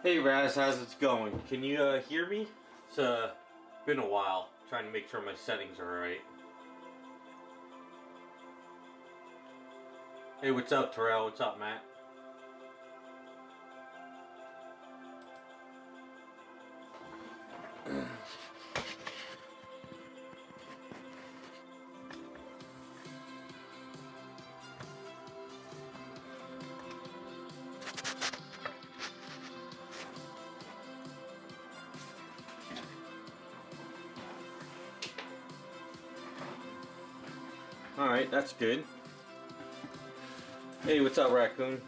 Hey Raz, how's it going? Can you hear me? It's been a while. Trying to make sure my settings are right. Hey, what's up, Terrell? What's up, Matt? Alright, that's good. Hey, what's up, Raccoon?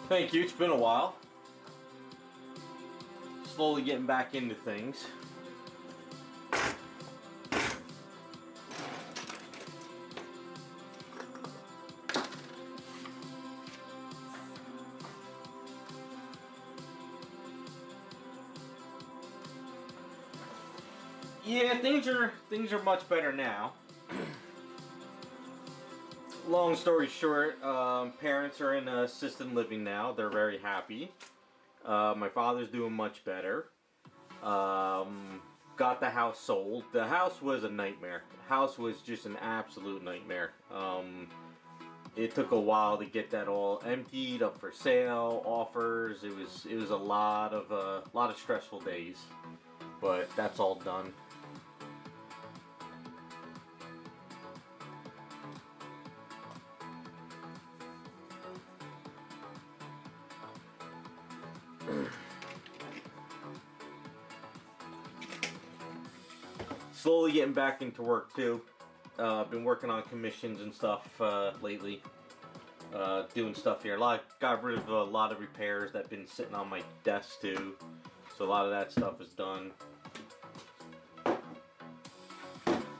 Thank you, it's been a while. Slowly getting back into things. Yeah, things are much better now. Long story short, parents are in assisted living now. They're very happy. My father's doing much better. Got the house sold. The house was a nightmare. The house was just an absolute nightmare. It took a while to get that all emptied, up for sale, offers. It was a lot of stressful days, but that's all done. Slowly getting back into work too. I've been working on commissions and stuff lately. Doing stuff here. Got rid of a lot of repairs that have been sitting on my desk too. So a lot of that stuff is done.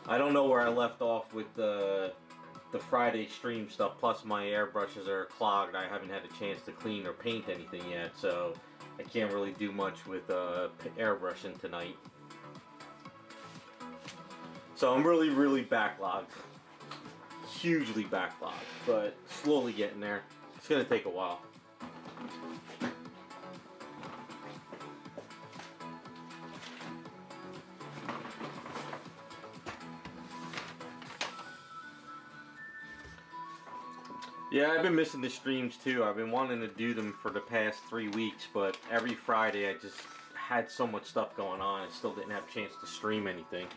I don't know where I left off with the Friday stream stuff. Plus my airbrushes are clogged. I haven't had a chance to clean or paint anything yet, so I can't really do much with airbrushing tonight. So I'm really backlogged. Hugely backlogged, but slowly getting there. It's gonna take a while. Yeah, I've been missing the streams too. I've been wanting to do them for the past 3 weeks, but every Friday I just had so much stuff going on. I still didn't have a chance to stream anything.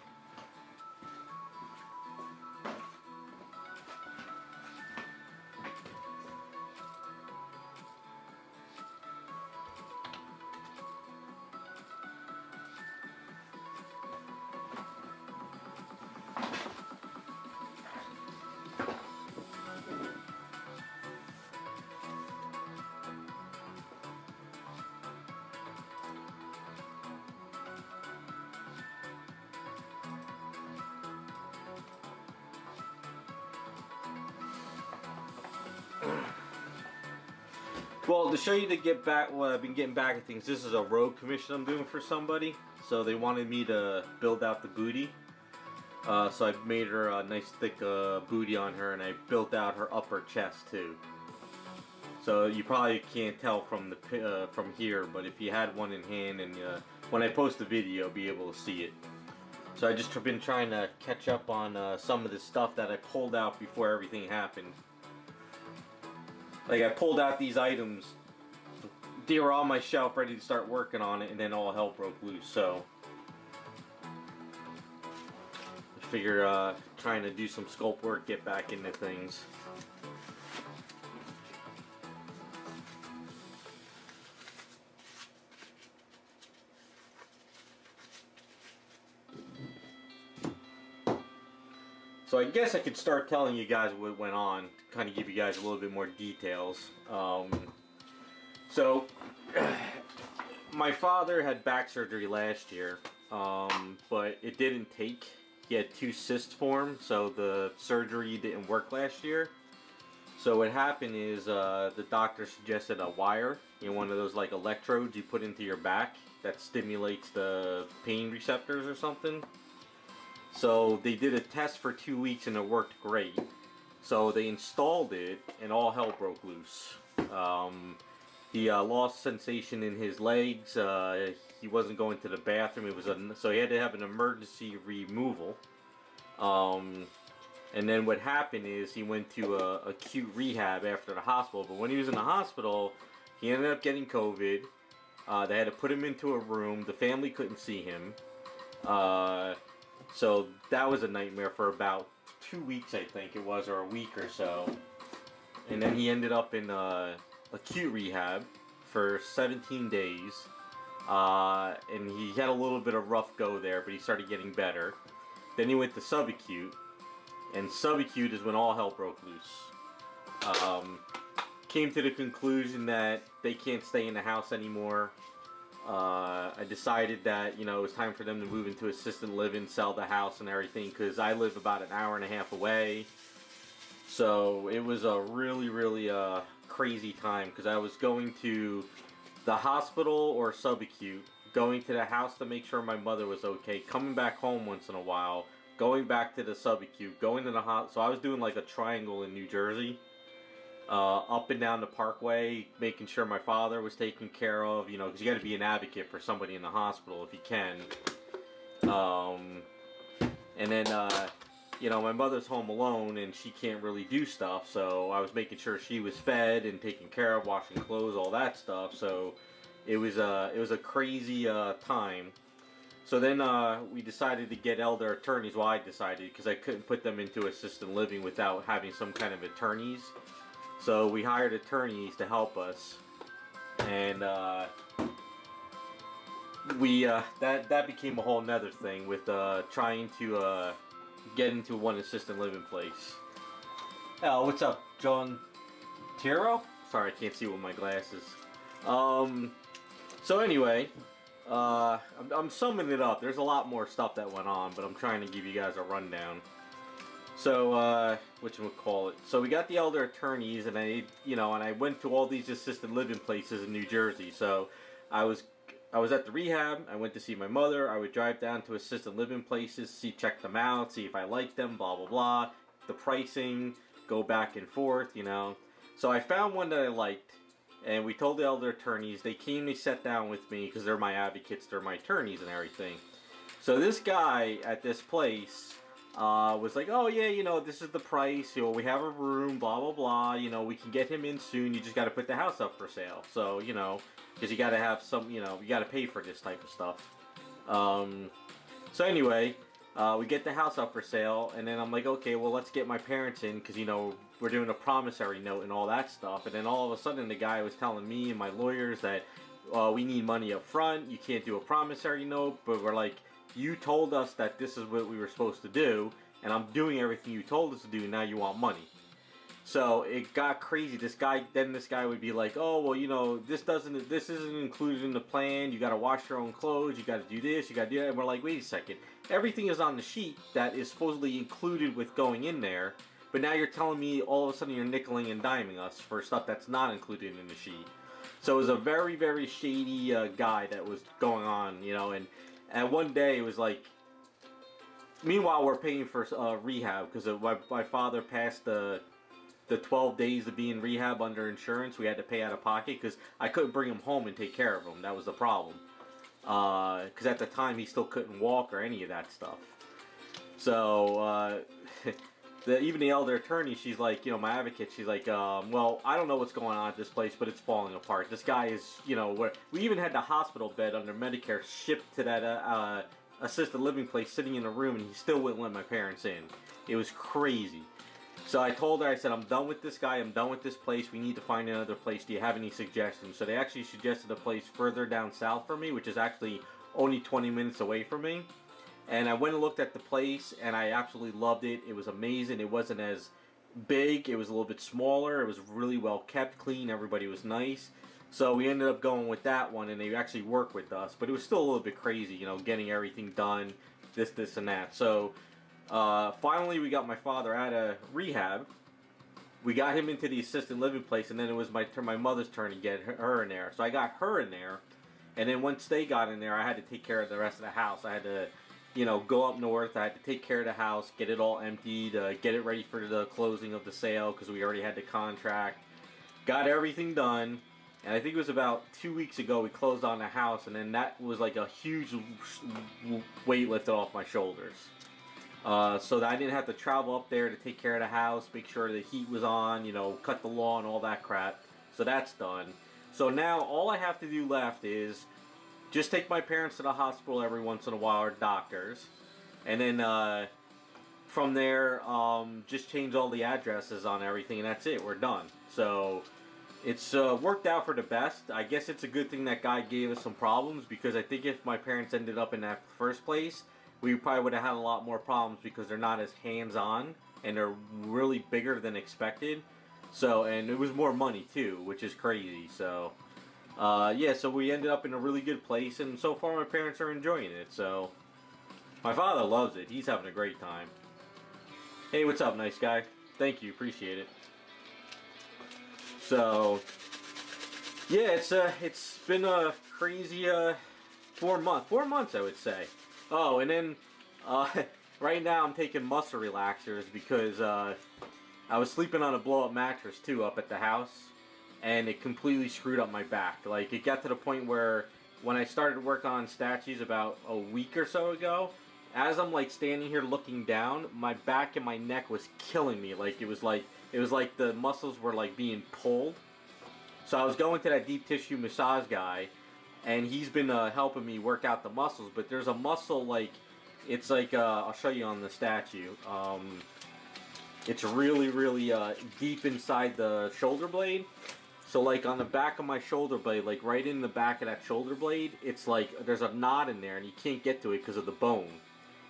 Well, to show you to get back what I've been getting back at things, this is a road commission I'm doing for somebody. So they wanted me to build out the booty. So I made her a nice thick booty on her, and I built out her upper chest too. So you probably can't tell from the from here, but if you had one in hand, and when I post the video, you'll be able to see it. So I just been trying to catch up on some of the stuff that I pulled out before everything happened. Like I pulled out these items, they were on my shelf ready to start working on it, and then all hell broke loose. So I figure trying to do some sculpt work, get back into things. So I guess I could start telling you guys what went on, to kind of give you guys a little bit more details. So my father had back surgery last year, but it didn't take. He had 2 cysts formed, so the surgery didn't work last year. So what happened is the doctor suggested a wire, one of those like electrodes you put into your back that stimulates the pain receptors or something. So they did a test for 2 weeks and it worked great. So they installed it and all hell broke loose. He lost sensation in his legs. He wasn't going to the bathroom. So he had to have an emergency removal. And then what happened is he went to acute rehab after the hospital. But when he was in the hospital, he ended up getting COVID. They had to put him into a room. The family couldn't see him. So that was a nightmare for about 2 weeks, I think it was, or a week or so. And then he ended up in acute rehab for 17 days. And he had a little bit of rough go there, but he started getting better. Then he went to subacute. And subacute is when all hell broke loose. Came to the conclusion that they can't stay in the house anymore. I decided that, it was time for them to move into assisted living, sell the house and everything, because I live about an hour and a half away. So it was a really, really crazy time, because I was going to the hospital or subacute, going to the house to make sure my mother was okay, coming back home once in a while, going back to the subacute, going to the hospital. So I was doing like a triangle in New Jersey. Up and down the parkway, making sure my father was taken care of, because you got to be an advocate for somebody in the hospital if you can. And then, my mother's home alone and she can't really do stuff, so I was making sure she was fed and taken care of, washing clothes, all that stuff. So it was a crazy time. So then we decided to get elder attorneys. Well, I decided, because I couldn't put them into assisted living without having some kind of attorneys. So we hired attorneys to help us, and that became a whole nother thing with trying to get into one assisted living place. Oh, what's up, John Tiro? Sorry, I can't see with my glasses. So anyway, I'm summing it up. There's a lot more stuff that went on, but I'm trying to give you guys a rundown. So, whatchamacallit. So we got the elder attorneys, and I went to all these assisted living places in New Jersey. So I was at the rehab, I went to see my mother, I would drive down to assisted living places, check them out, see if I liked them, blah, blah, blah. The pricing, go back and forth, So I found one that I liked, and we told the elder attorneys. They came, they sat down with me, because they're my advocates, they're my attorneys and everything. So this guy at this place was like, oh yeah, this is the price, we have a room, blah blah blah, we can get him in soon, you just got to put the house up for sale. So, because you got to have some, you got to pay for this type of stuff. So anyway, we get the house up for sale, and then I'm like, okay, well, let's get my parents in, because, we're doing a promissory note and all that stuff. And then all of a sudden the guy was telling me and my lawyers that we need money up front, you can't do a promissory note. But we're like, you told us that this is what we were supposed to do, and I'm doing everything you told us to do, now you want money. So it got crazy. This guy would be like, oh, well, this isn't included in the plan, you gotta wash your own clothes, you gotta do this, you gotta do that. And we're like, wait a second, everything is on the sheet that is supposedly included with going in there, but now you're telling me all of a sudden you're nickeling and diming us for stuff that's not included in the sheet. So it was a very, very shady guy that was going on, and one day it was like, meanwhile we're paying for rehab, because my father passed the 12 days of being rehab under insurance. We had to pay out of pocket, because I couldn't bring him home and take care of him. That was the problem. Because at the time he still couldn't walk or any of that stuff. So even the elder attorney, she's like, my advocate, she's like, well, I don't know what's going on at this place, but it's falling apart. This guy is, we even had the hospital bed under Medicare shipped to that assisted living place, sitting in a room, and he still wouldn't let my parents in. It was crazy. So I told her, I said, I'm done with this guy, I'm done with this place, we need to find another place. Do you have any suggestions? So they actually suggested a place further down south for me, which is actually only 20 minutes away from me. And I went and looked at the place, and I absolutely loved it. It was amazing. It wasn't as big, it was a little bit smaller, it was really well kept, clean, everybody was nice. So we ended up going with that one, and they actually worked with us. But it was still a little bit crazy, getting everything done, this, and that. So finally we got my father out of rehab. We got him into the assisted living place, and then it was my mother's turn to get her in there. So I got her in there, and then once they got in there, I had to take care of the rest of the house. I had to go up north. I had to take care of the house, get it all emptied, get it ready for the closing of the sale because we already had the contract. Got everything done, and I think it was about 2 weeks ago we closed on the house, and then that was like a huge weight lifted off my shoulders. So that I didn't have to travel up there to take care of the house, make sure the heat was on, cut the lawn, all that crap. So that's done. So now all I have to do left is just take my parents to the hospital every once in a while, or doctors, and then from there, just change all the addresses on everything, and that's it. We're done. So it's worked out for the best. I guess it's a good thing that guy gave us some problems, because I think if my parents ended up in that first place, we probably would have had a lot more problems, because they're not as hands-on and they're really bigger than expected. So, and it was more money too, which is crazy. So yeah, so we ended up in a really good place, and so far my parents are enjoying it. So my father loves it. He's having a great time. Hey, what's up, nice guy? Thank you, appreciate it. So yeah, it's been a crazy 4 months. 4 months, I would say. Oh, and then right now I'm taking muscle relaxers because I was sleeping on a blow-up mattress too up at the house, and it completely screwed up my back. Like, it got to the point where when I started work on statues about a week or so ago, as I'm like standing here looking down, my back and my neck was killing me. Like it was like the muscles were like being pulled. So I was going to that deep tissue massage guy, and he's been helping me work out the muscles. But there's a muscle, like, it's like I'll show you on the statue. It's really, really deep inside the shoulder blade. So like on the back of my shoulder blade, like right in the back of that shoulder blade, it's like there's a knot in there, and you can't get to it because of the bone.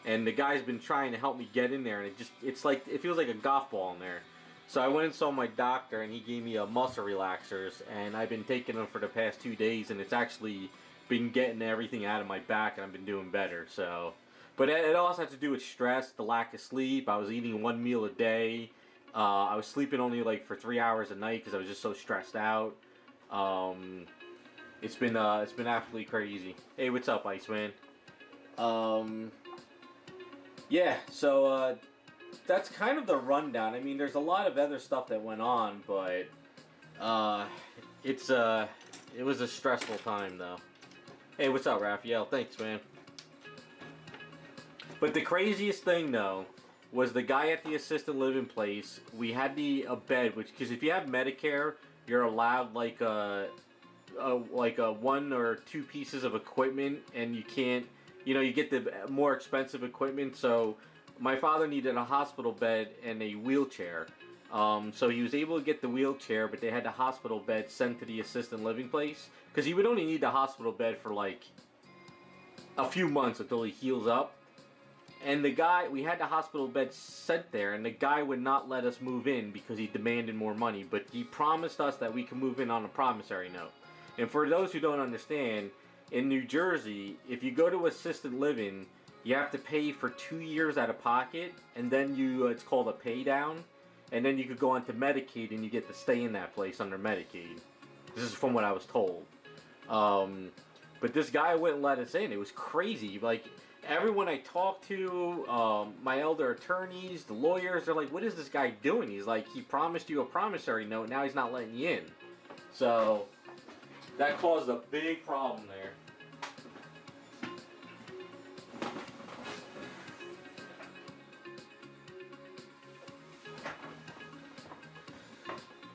And the guy's been trying to help me get in there, and it feels like a golf ball in there. So I went and saw my doctor, and he gave me muscle relaxers, and I've been taking them for the past 2 days, and it's actually been getting everything out of my back, and I've been doing better. So, but it also has to do with stress, the lack of sleep. I was eating 1 meal a day. I was sleeping only like for 3 hours a night because I was just so stressed out. It's been absolutely crazy. Hey, what's up, Iceman? Yeah, so that's kind of the rundown. I mean, there's a lot of other stuff that went on, but it was a stressful time though. Hey, what's up, Raphael? Thanks, man. But the craziest thing though was the guy at the assisted living place. We had a bed, because if you have Medicare, you're allowed like a 1 or 2 pieces of equipment, and you can't, you get the more expensive equipment. So my father needed a hospital bed and a wheelchair. So he was able to get the wheelchair, but they had the hospital bed sent to the assisted living place, because he would only need the hospital bed for like a few months until he heals up. And we had the hospital bed sent there, and the guy would not let us move in because he demanded more money. But he promised us that we could move in on a promissory note. And for those who don't understand, in New Jersey, if you go to assisted living, you have to pay for 2 years out of pocket, and then it's called a pay down, and then you could go onto Medicaid and you get to stay in that place under Medicaid. This is from what I was told. But this guy wouldn't let us in. It was crazy. Like, everyone I talked to, my elder attorneys, the lawyers, they're like, what is this guy doing? He's like, he promised you a promissory note, now he's not letting you in. So that caused a big problem there.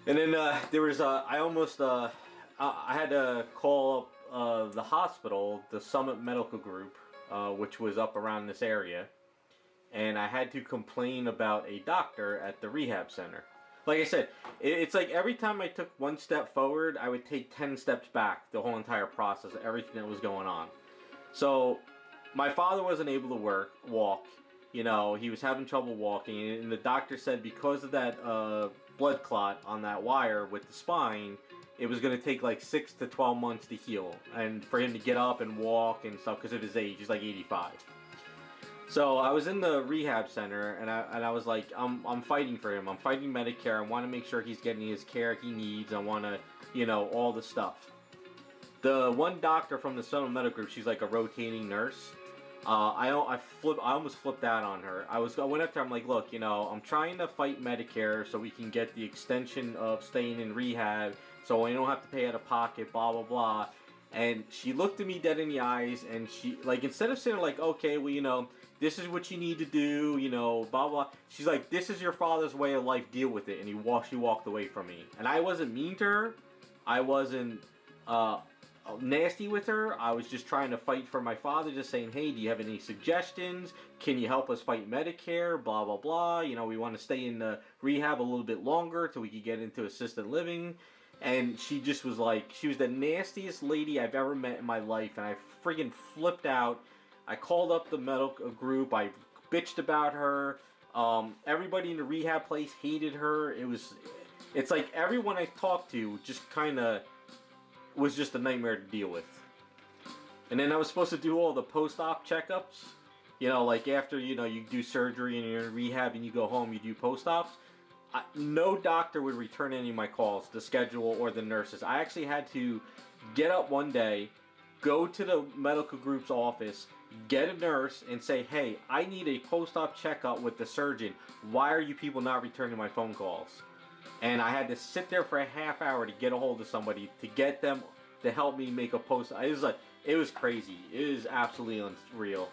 And then there was I had to call up the hospital, the Summit Medical Group, which was up around this area, and I had to complain about a doctor at the rehab center. Like I said, it's like every time I took 1 step forward, I would take 10 steps back, the whole entire process, everything that was going on. So my father wasn't able to walk. He was having trouble walking, and the doctor said because of that blood clot on that wire with the spine, it was going to take like 6 to 12 months to heal, and for him to get up and walk and stuff because of his age. He's like 85. So I was in the rehab center, and I was like, I'm fighting for him. I'm fighting Medicare. I want to make sure he's getting his care he needs. I want to, all the stuff. The one doctor from the Summit Medical Group, she's like a rotating nurse. I almost flipped out on her. I went up to her. I'm like, look, you know, I'm trying to fight Medicare so we can get the extension of staying in rehab, so I don't have to pay out of pocket. Blah blah blah. And she looked at me dead in the eyes, and she, like, instead of saying like, okay, well, you know, this is what you need to do, you know, blah blah. She's like, this is your father's way of life. Deal with it. And she walked away from me. And I wasn't mean to her. I wasn't nasty with her. I was just trying to fight for my father, just saying, hey, do you have any suggestions? Can you help us fight Medicare? Blah blah blah. You know, we want to stay in the rehab a little bit longer till we could get into assisted living. And she just was like, she was the nastiest lady I've ever met in my life, and I friggin' flipped out. I called up the medical group. I bitched about her. Everybody in the rehab place hated her. It's like everyone I talked to just kind of was just a nightmare to deal with. And then I was supposed to do all the post-op checkups. You know, like after, you know, you do surgery and you're in rehab and you go home, you do post-ops. No doctor would return any of my calls, the schedule or the nurses. I actually had to get up one day, go to the medical group's office, get a nurse and say, hey, I need a post-op checkup with the surgeon. Why are you people not returning my phone calls? And I had to sit there for a half hour to get a hold of somebody to get them to help me make a post. It was crazy. It was absolutely unreal.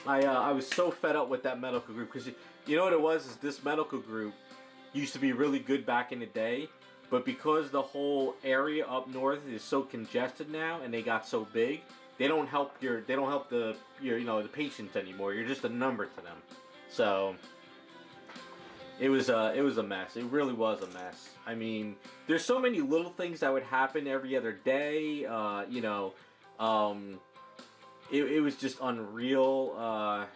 I was so fed up with that medical group because you know what it was is this medical group used to be really good back in the day, but because the whole area up north is so congested now and they got so big, they don't help the patients anymore. You're just a number to them. So it was a mess. It really was a mess. I mean, there's so many little things that would happen every other day. It was just unreal.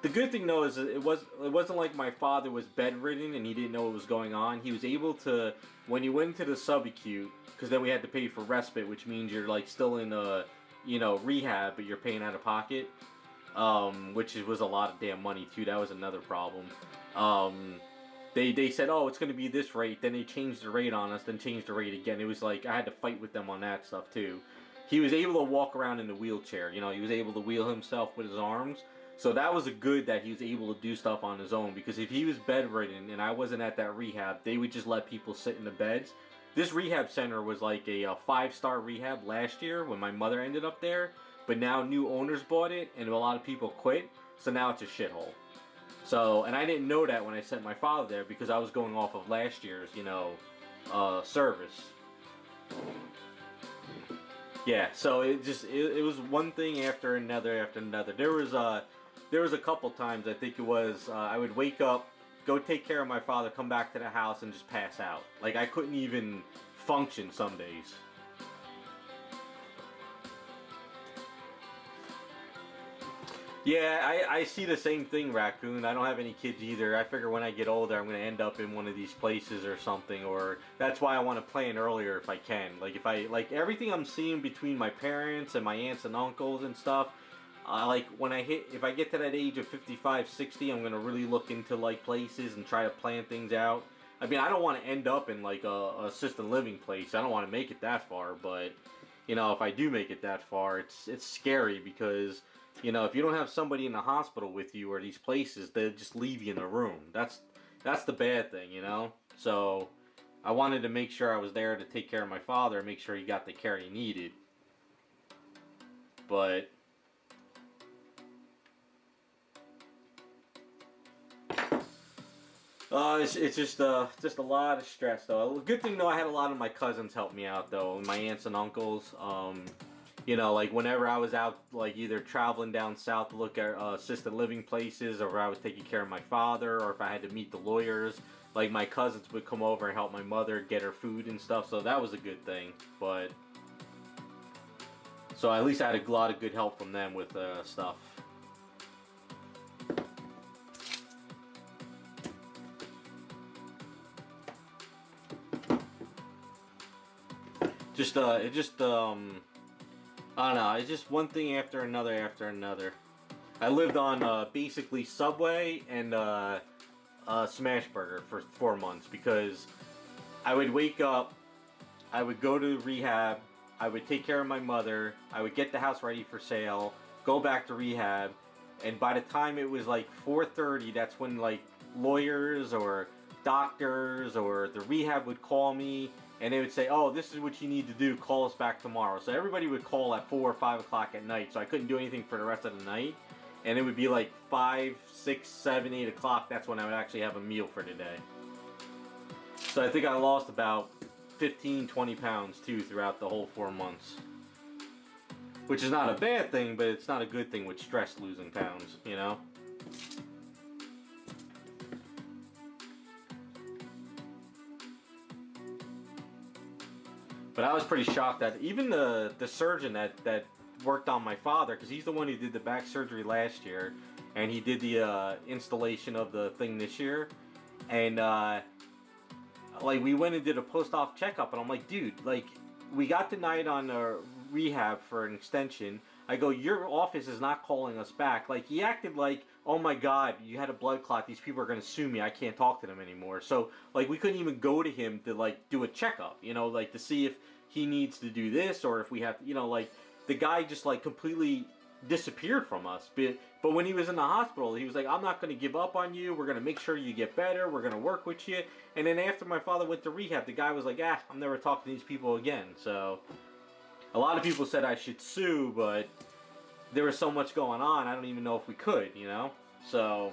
The good thing though is it wasn't like my father was bedridden and he didn't know what was going on. He was able to, when he went into the subacute, because then we had to pay for respite, which means you're like still in rehab, but you're paying out of pocket, which was a lot of damn money too. That was another problem. They said, oh, it's going to be this rate. Then they changed the rate on us, then changed the rate again. It was like I had to fight with them on that stuff too. He was able to walk around in the wheelchair. You know, he was able to wheel himself with his arms. So that was a good that he was able to do stuff on his own. Because if he was bedridden and I wasn't at that rehab, they would just let people sit in the beds. This rehab center was like a 5-star rehab last year when my mother ended up there. But now new owners bought it and a lot of people quit. So now it's a shithole. So, and I didn't know that when I sent my father there because I was going off of last year's, service. Yeah, so it was one thing after another after another. There was a couple times I think it was I would wake up, go take care of my father, come back to the house and just pass out. Like I couldn't even function some days. Yeah, I see the same thing, Raccoon. I don't have any kids either. I figure when I get older, I'm going to end up in one of these places or something. Or that's why I want to plan earlier if I can. Like everything I'm seeing between my parents and my aunts and uncles and stuff. If I get to that age of 55, 60, I'm going to really look into like places and try to plan things out. I mean, I don't want to end up in like a assisted living place. I don't want to make it that far, but if I do make it that far, it's scary because if you don't have somebody in the hospital with you or these places, they'll just leave you in the room. That's the bad thing, So I wanted to make sure I was there to take care of my father and make sure he got the care he needed. But it's just a lot of stress though. Good thing though, I had a lot of my cousins help me out though, my aunts and uncles. Like whenever I was out, like either traveling down south to look at assisted living places, or I was taking care of my father, or if I had to meet the lawyers, like my cousins would come over and help my mother get her food and stuff. So that was a good thing. But so at least I had a lot of good help from them with stuff. I don't know, it's just one thing after another after another. I lived on basically Subway and Smashburger for 4 months because I would wake up, I would go to rehab, I would take care of my mother, I would get the house ready for sale, go back to rehab, and by the time it was like 4:30, that's when like lawyers or doctors or the rehab would call me, and they would say, oh, this is what you need to do, call us back tomorrow. So everybody would call at 4 or 5 o'clock at night, so I couldn't do anything for the rest of the night. And it would be like 5, 6, 7, 8 o'clock, that's when I would actually have a meal for the day. So I think I lost about 15, 20 pounds too throughout the whole 4 months. Which is not a bad thing, but it's not a good thing with stress losing pounds, you know? But I was pretty shocked that even the surgeon that worked on my father, because he's the one who did the back surgery last year, and he did the installation of the thing this year, and like we went and did a post-op checkup, and I'm like, dude, like we got denied on rehab for an extension. I go, your office is not calling us back. Like he acted like, oh my god, you had a blood clot, these people are gonna sue me, I can't talk to them anymore. So like we couldn't even go to him to like do a checkup, you know, like to see if he needs to do this or if we have to, you know, like the guy just like completely disappeared from us. But when he was in the hospital, he was like, I'm not going to give up on you, we're going to make sure you get better, we're going to work with you. And then after my father went to rehab, the guy was like, I'm never talking to these people again. So a lot of people said I should sue, but there was so much going on, I don't even know if we could, you know? So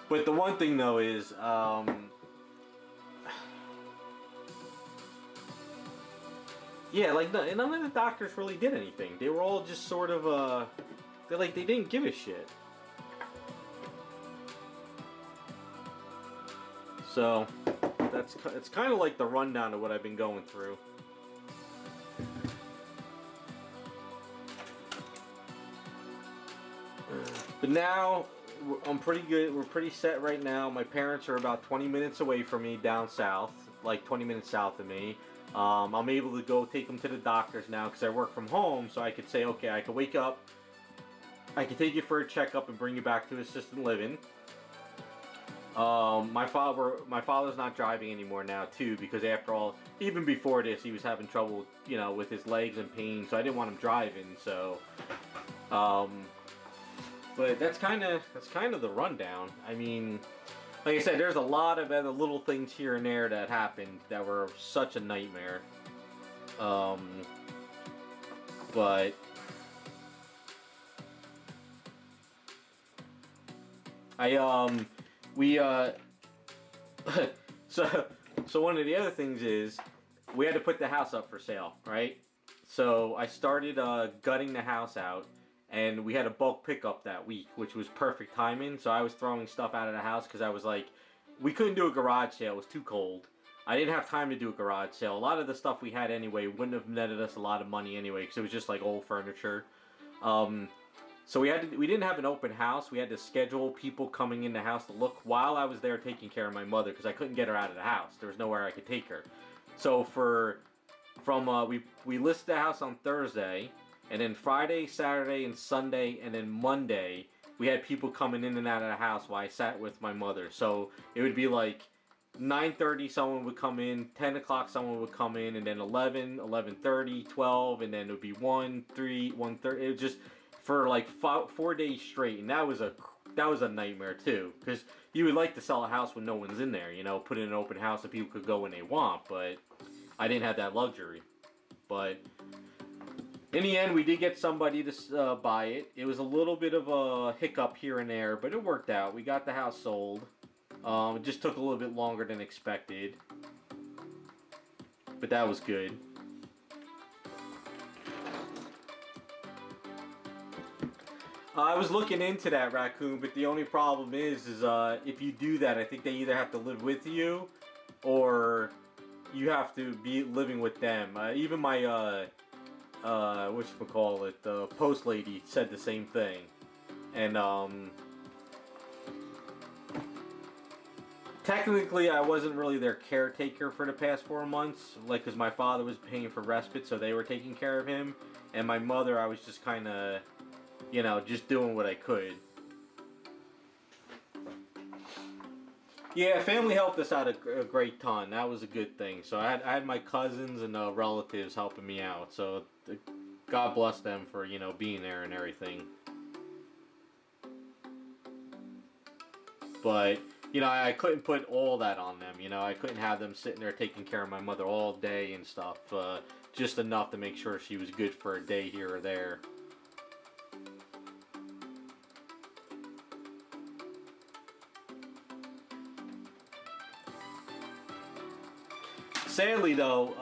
but the one thing though is yeah, like none of the doctors really did anything. They were all just sort of they didn't give a shit. So it's kind of like the rundown of what I've been going through. But now I'm pretty good. We're pretty set right now. My parents are about 20 minutes away from me down south, like 20 minutes south of me. I'm able to go take them to the doctors now because I work from home, so I could say, okay, I could wake up, I could take you for a checkup and bring you back to assisted living. My father's not driving anymore now too, because after all, even before this, he was having trouble, you know, with his legs and pain, so I didn't want him driving. So, but that's kind of the rundown. I mean, like I said, there's a lot of other little things here and there that happened that were such a nightmare. But so one of the other things is we had to put the house up for sale, right? So I started gutting the house out, and we had a bulk pickup that week, which was perfect timing. So I was throwing stuff out of the house because I was like, we couldn't do a garage sale, it was too cold. I didn't have time to do a garage sale. A lot of the stuff we had anyway wouldn't have netted us a lot of money anyway, because it was just like old furniture. So we didn't have an open house. We had to schedule people coming in the house to look while I was there taking care of my mother, because I couldn't get her out of the house. There was nowhere I could take her. So we listed the house on Thursday, and then Friday, Saturday, and Sunday, and then Monday, we had people coming in and out of the house while I sat with my mother. So it would be like 9:30 someone would come in, 10 o'clock someone would come in, and then 11, 11:30, 12, and then it would be 1, 3, 1:30. It was just for like 4 days straight, and that was a nightmare too, because you would like to sell a house when no one's in there, you know, put in an open house so people could go when they want, but I didn't have that luxury. But in the end, we did get somebody to buy it. It was a little bit of a hiccup here and there, but it worked out. We got the house sold. It just took a little bit longer than expected, but that was good. I was looking into that, Raccoon, but the only problem is if you do that, I think they either have to live with you, or you have to be living with them. Even my whatchamacallit, the post lady said the same thing, and technically I wasn't really their caretaker for the past 4 months, like, because my father was paying for respite, so they were taking care of him, and my mother, I was just kind of, you know, just doing what I could. Yeah, family helped us out a great ton. That was a good thing. So I had my cousins and relatives helping me out. So God bless them for being there and everything. But I couldn't put all that on them. I couldn't have them sitting there taking care of my mother all day and stuff. Just enough to make sure she was good for a day here or there. Sadly, though,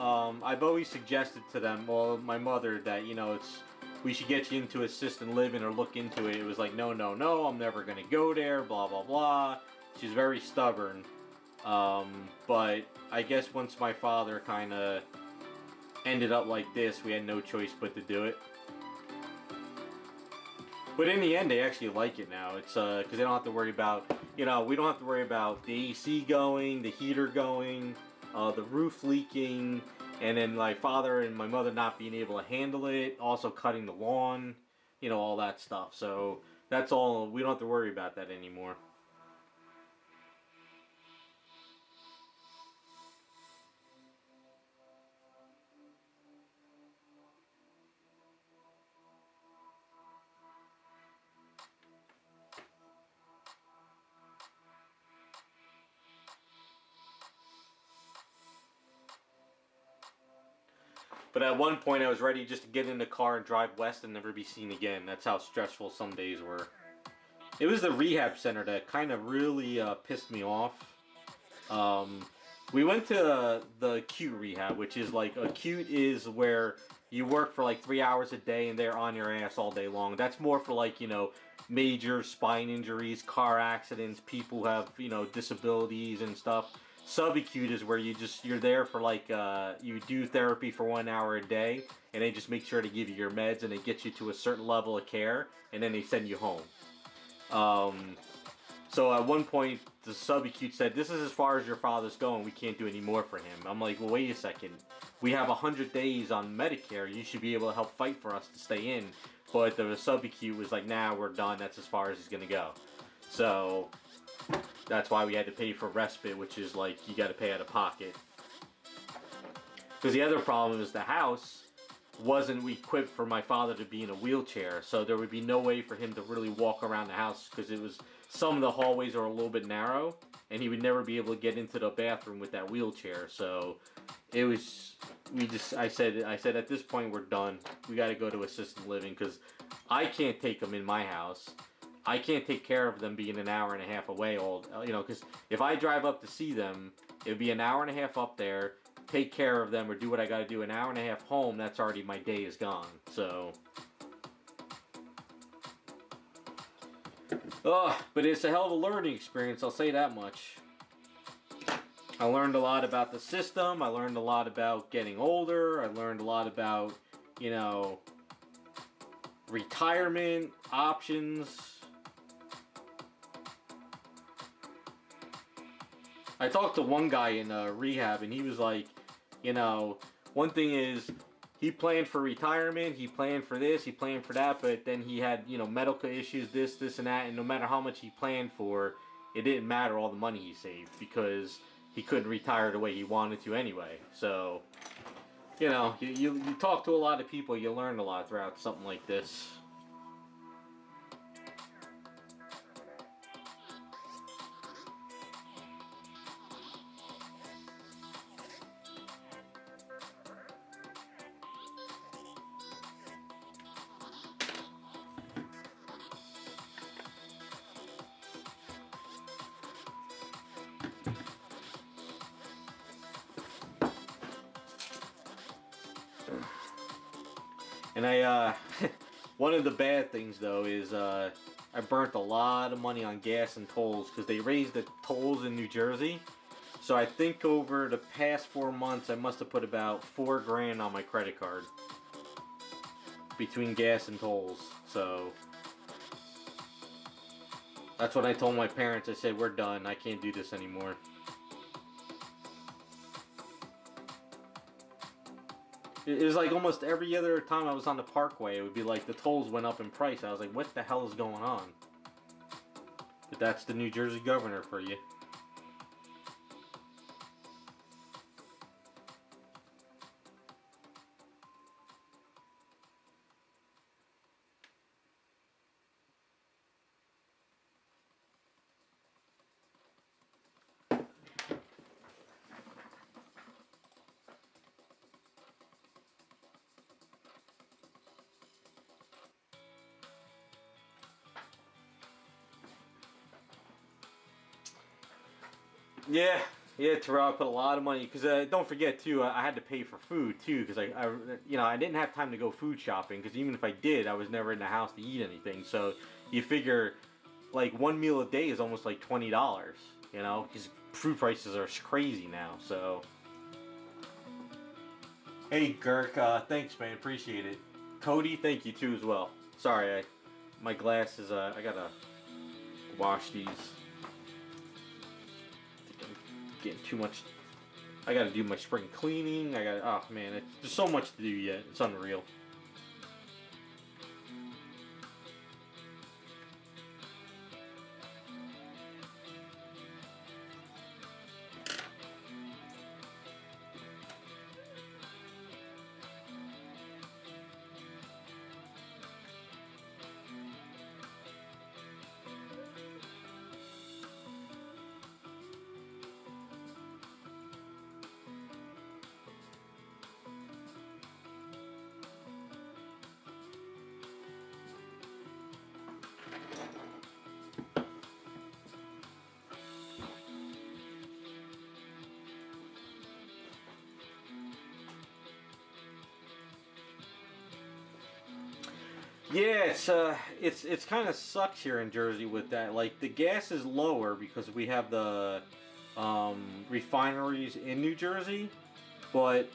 I've always suggested to them, well, my mother, that we should get you into assisted living or look into it. It was like, no, no, no, I'm never gonna go there. Blah blah blah. She's very stubborn. But I guess once my father kind of ended up like this, we had no choice but to do it. But in the end, they actually like it now. It's because they don't have to worry about, we don't have to worry about the AC going, the heater going, the roof leaking, and then my father and my mother not being able to handle it, also cutting the lawn, all that stuff. So that's all. We don't have to worry about that anymore. But at one point, I was ready just to get in the car and drive west and never be seen again. That's how stressful some days were. It was the rehab center that kind of really pissed me off. We went to the acute rehab, which is like acute is where you work for like 3 hours a day and they're on your ass all day long. That's more for like major spine injuries, car accidents, people who have disabilities and stuff. Subacute is where you're there for like you do therapy for 1 hour a day, and they just make sure to give you your meds and they get you to a certain level of care, and then they send you home. Um, so at one point, the subacute said, "This is as far as your father's going. We can't do any more for him." I'm like, "Well, wait a second. We have 100 days on Medicare. You should be able to help fight for us to stay in." But the subacute was like, "Nah, we're done. That's as far as he's gonna go." So that's why we had to pay for respite, which is like you got to pay out of pocket. Because the other problem is the house wasn't equipped for my father to be in a wheelchair, so there would be no way for him to really walk around the house because some of the hallways are a little bit narrow, and he would never be able to get into the bathroom with that wheelchair. So I said at this point we're done. We got to go to assisted living because I can't take them in my house. I can't take care of them being an hour and a half away. Because if I drive up to see them, it would be an hour and a half up there, take care of them or do what I got to do. An hour and a half home, that's already my day is gone. So, but it's a hell of a learning experience. I'll say that much. I learned a lot about the system. I learned a lot about getting older. I learned a lot about, retirement options. I talked to one guy in rehab, and he was like, one thing is he planned for retirement, he planned for this, he planned for that, but then he had, medical issues, this, and that, and no matter how much he planned for, it didn't matter all the money he saved because he couldn't retire the way he wanted to anyway. So, you talk to a lot of people, you learn a lot throughout something like this. And one of the bad things though is I burnt a lot of money on gas and tolls because they raised the tolls in New Jersey. So I think over the past 4 months I must have put about $4,000 on my credit card between gas and tolls. So that's what I told my parents. I said, we're done. I can't do this anymore. It was like almost every other time I was on the parkway, it would be like the tolls went up in price. I was like, what the hell is going on? But that's the New Jersey governor for you. Yeah, yeah, Terrell, I put a lot of money because don't forget too, I had to pay for food too because I didn't have time to go food shopping because even if I did, I was never in the house to eat anything. So you figure like one meal a day is almost like $20, you know, because food prices are crazy now. So hey, Girk, thanks, man, appreciate it. Cody, thank you too as well. Sorry, my glasses, I gotta wash these. Getting too much. I gotta do my spring cleaning. Oh man, there's so much to do yet. It's unreal. Yeah, it's kind of sucks here in Jersey with that. Like the gas is lower because we have the refineries in New Jersey, but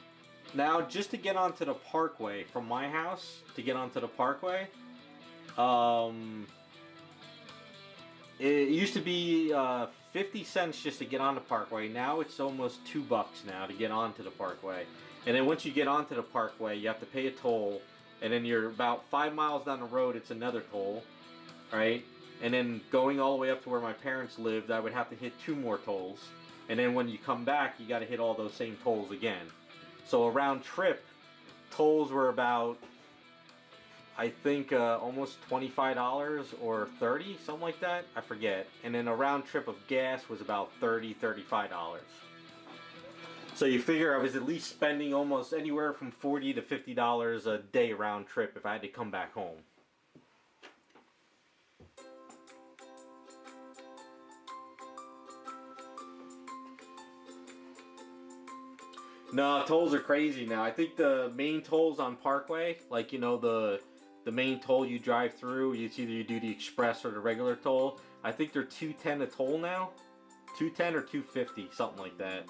now just to get onto the Parkway from my house to get onto the Parkway, um, it used to be 50 cents just to get on the Parkway. Now it's almost $2 now to get onto the Parkway, and then once you get onto the Parkway, you have to pay a toll. And then you're about 5 miles down the road, it's another toll, right? And then going all the way up to where my parents lived, I would have to hit 2 more tolls. And then when you come back, you got to hit all those same tolls again. So a round trip, tolls were about, I think, almost $25 or $30, something like that. I forget. And then a round trip of gas was about $35. So you figure I was at least spending almost anywhere from $40 to $50 a day round trip if I had to come back home. No, tolls are crazy now. I think the main tolls on Parkway, like the main toll you drive through, it's either you do the express or the regular toll. I think they're $2.10 a toll now, $2.10 or $2.50, something like that.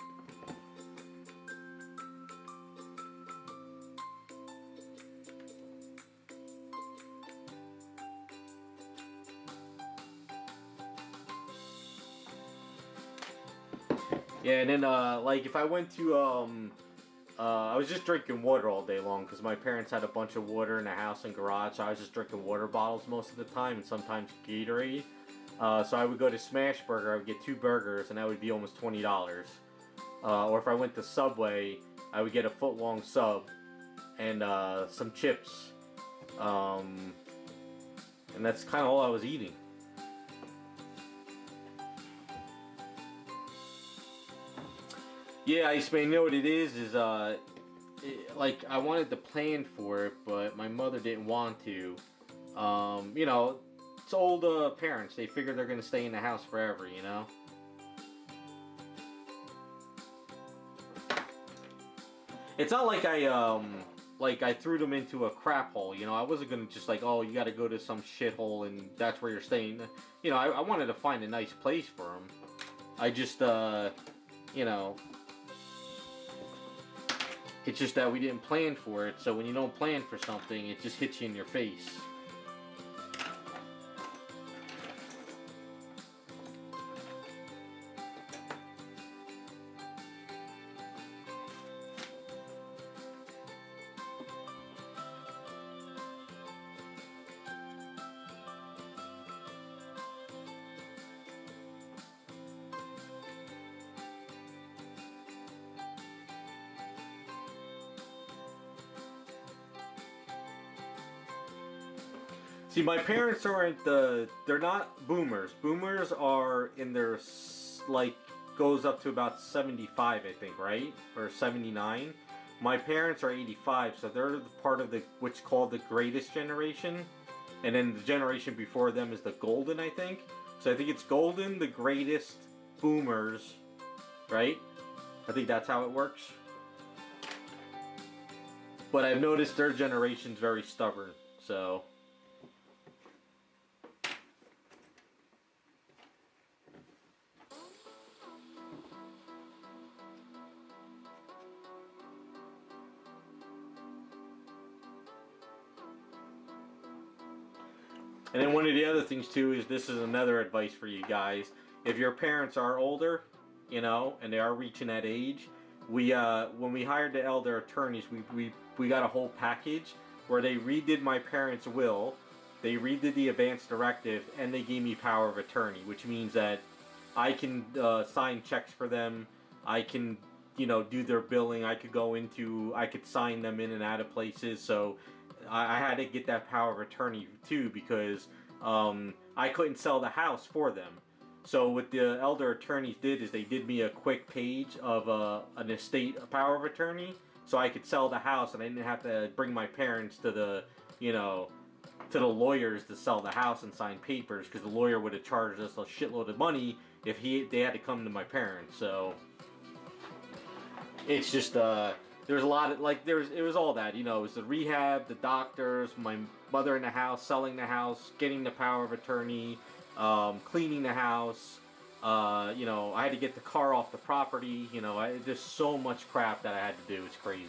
Yeah, and then like if I went to I was just drinking water all day long because my parents had a bunch of water in the house and garage, so I was just drinking water bottles most of the time and sometimes Gatorade. So I would go to Smashburger, I would get 2 burgers, and that would be almost $20. Or if I went to Subway, I would get a foot-long sub and some chips, and that's kind of all I was eating. Yeah, Iceman, you know what it is like I wanted to plan for it, but my mother didn't want to. You know, it's old parents. They figure they're gonna stay in the house forever. You know. It's not like I threw them into a crap hole. You know, I wasn't gonna just like, oh, you got to go to some shithole and that's where you're staying. You know, I wanted to find a nice place for them. I just you know. It's just that we didn't plan for it, so when you don't plan for something, it just hits you in your face. See, my parents aren't they're not boomers. Boomers are in their, like, goes up to about 75, I think, right? Or 79. My parents are 85, so they're part of what's called the greatest generation. And then the generation before them is the golden, I think. So I think it's golden, the greatest, boomers, right? I think that's how it works. But I've noticed their generation's very stubborn, so. And then one of the other things too is, this is another advice for you guys. If your parents are older, you know, and they are reaching that age, we when we hired the elder attorneys, we got a whole package where they redid my parents' will, they redid the advance directive, and they gave me power of attorney, which means that I can sign checks for them. I can, you know, do their billing. I could sign them in and out of places. So I had to get that power of attorney too, because I couldn't sell the house for them. So what the elder attorneys did is they did me a quick page of an estate power of attorney, so I could sell the house, and I didn't have to bring my parents to the, you know, to the lawyers to sell the house and sign papers, because the lawyer would have charged us a shitload of money if they had to come to my parents. So it's just there's a lot of, like, it was all that, you know, it was the rehab, the doctors, my mother in the house, selling the house, getting the power of attorney, cleaning the house, you know, I had to get the car off the property, you know, there's so much crap that I had to do, it's crazy.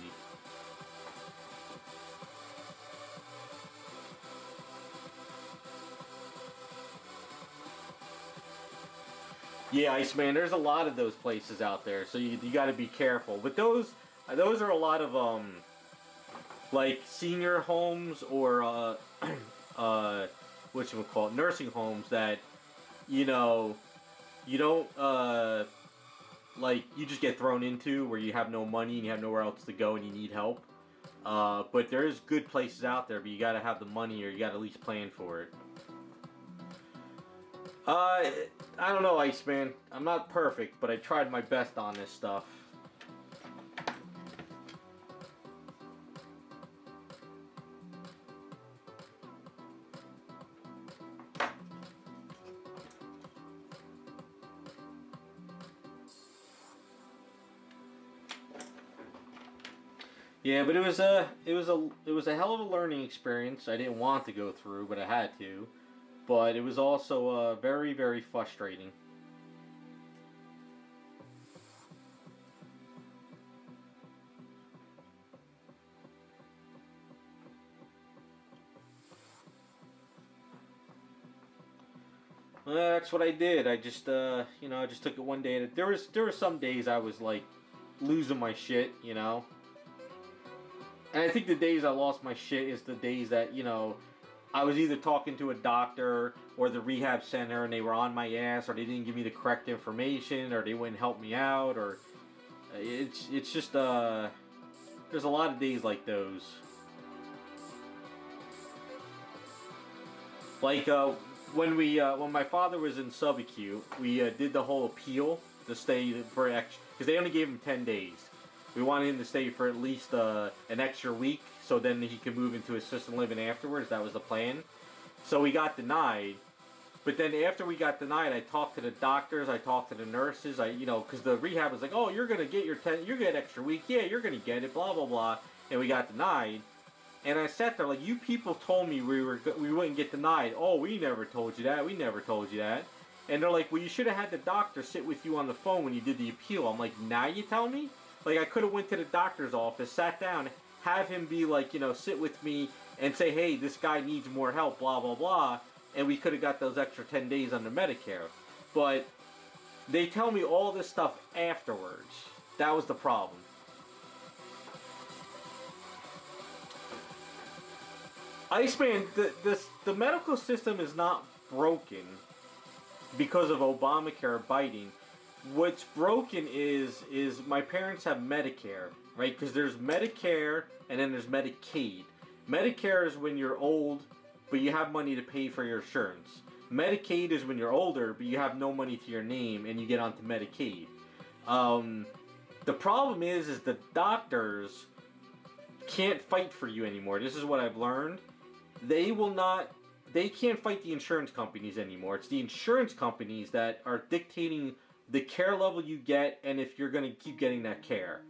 Yeah, Iceman, there's a lot of those places out there, so you got to be careful. But those are a lot of like senior homes or whatchamacallit, nursing homes that, you know, you don't like, you just get thrown into, where you have no money and you have nowhere else to go and you need help. But there's good places out there, but you got to have the money, or you got to at least plan for it. I don't know, Iceman. I'm not perfect, but I tried my best on this stuff. Yeah, but it was a hell of a learning experience. I didn't want to go through, but I had to. But it was also very, very frustrating. Well, that's what I did. I just, you know, I just took it one day. There were some days I was like losing my shit, you know. And I think the days I lost my shit is the days that, you know, I was either talking to a doctor or the rehab center and they were on my ass, or they didn't give me the correct information, or they wouldn't help me out, or it's just there's a lot of days like those. Like when my father was in subacute, we did the whole appeal to stay for extra, because they only gave him 10 days. We wanted him to stay for at least an extra week, so then he could move into assisted living afterwards. That was the plan. So we got denied. But then after we got denied, I talked to the doctors, I talked to the nurses, you know, because the rehab was like, oh, you're gonna get you're gonna get extra week, yeah, you're gonna get it, blah blah blah, and we got denied. And I sat there like, you people told me we wouldn't get denied. Oh, we never told you that. We never told you that. And they're like, well, you should have had the doctor sit with you on the phone when you did the appeal. I'm like, now you tell me? Like, I could have went to the doctor's office, sat down, have him be like, you know, sit with me and say, hey, this guy needs more help, blah, blah, blah. And we could have got those extra 10 days under Medicare. But they tell me all this stuff afterwards. That was the problem. Iceman, the medical system is not broken because of Obamacare biting. What's broken is my parents have Medicare, right? Because there's Medicare and then there's Medicaid. Medicare is when you're old, but you have money to pay for your insurance. Medicaid is when you're older, but you have no money to your name and you get onto Medicaid. The problem is the doctors can't fight for you anymore. This is what I've learned. They can't fight the insurance companies anymore. It's the insurance companies that are dictating the care level you get, and if you're going to keep getting that care.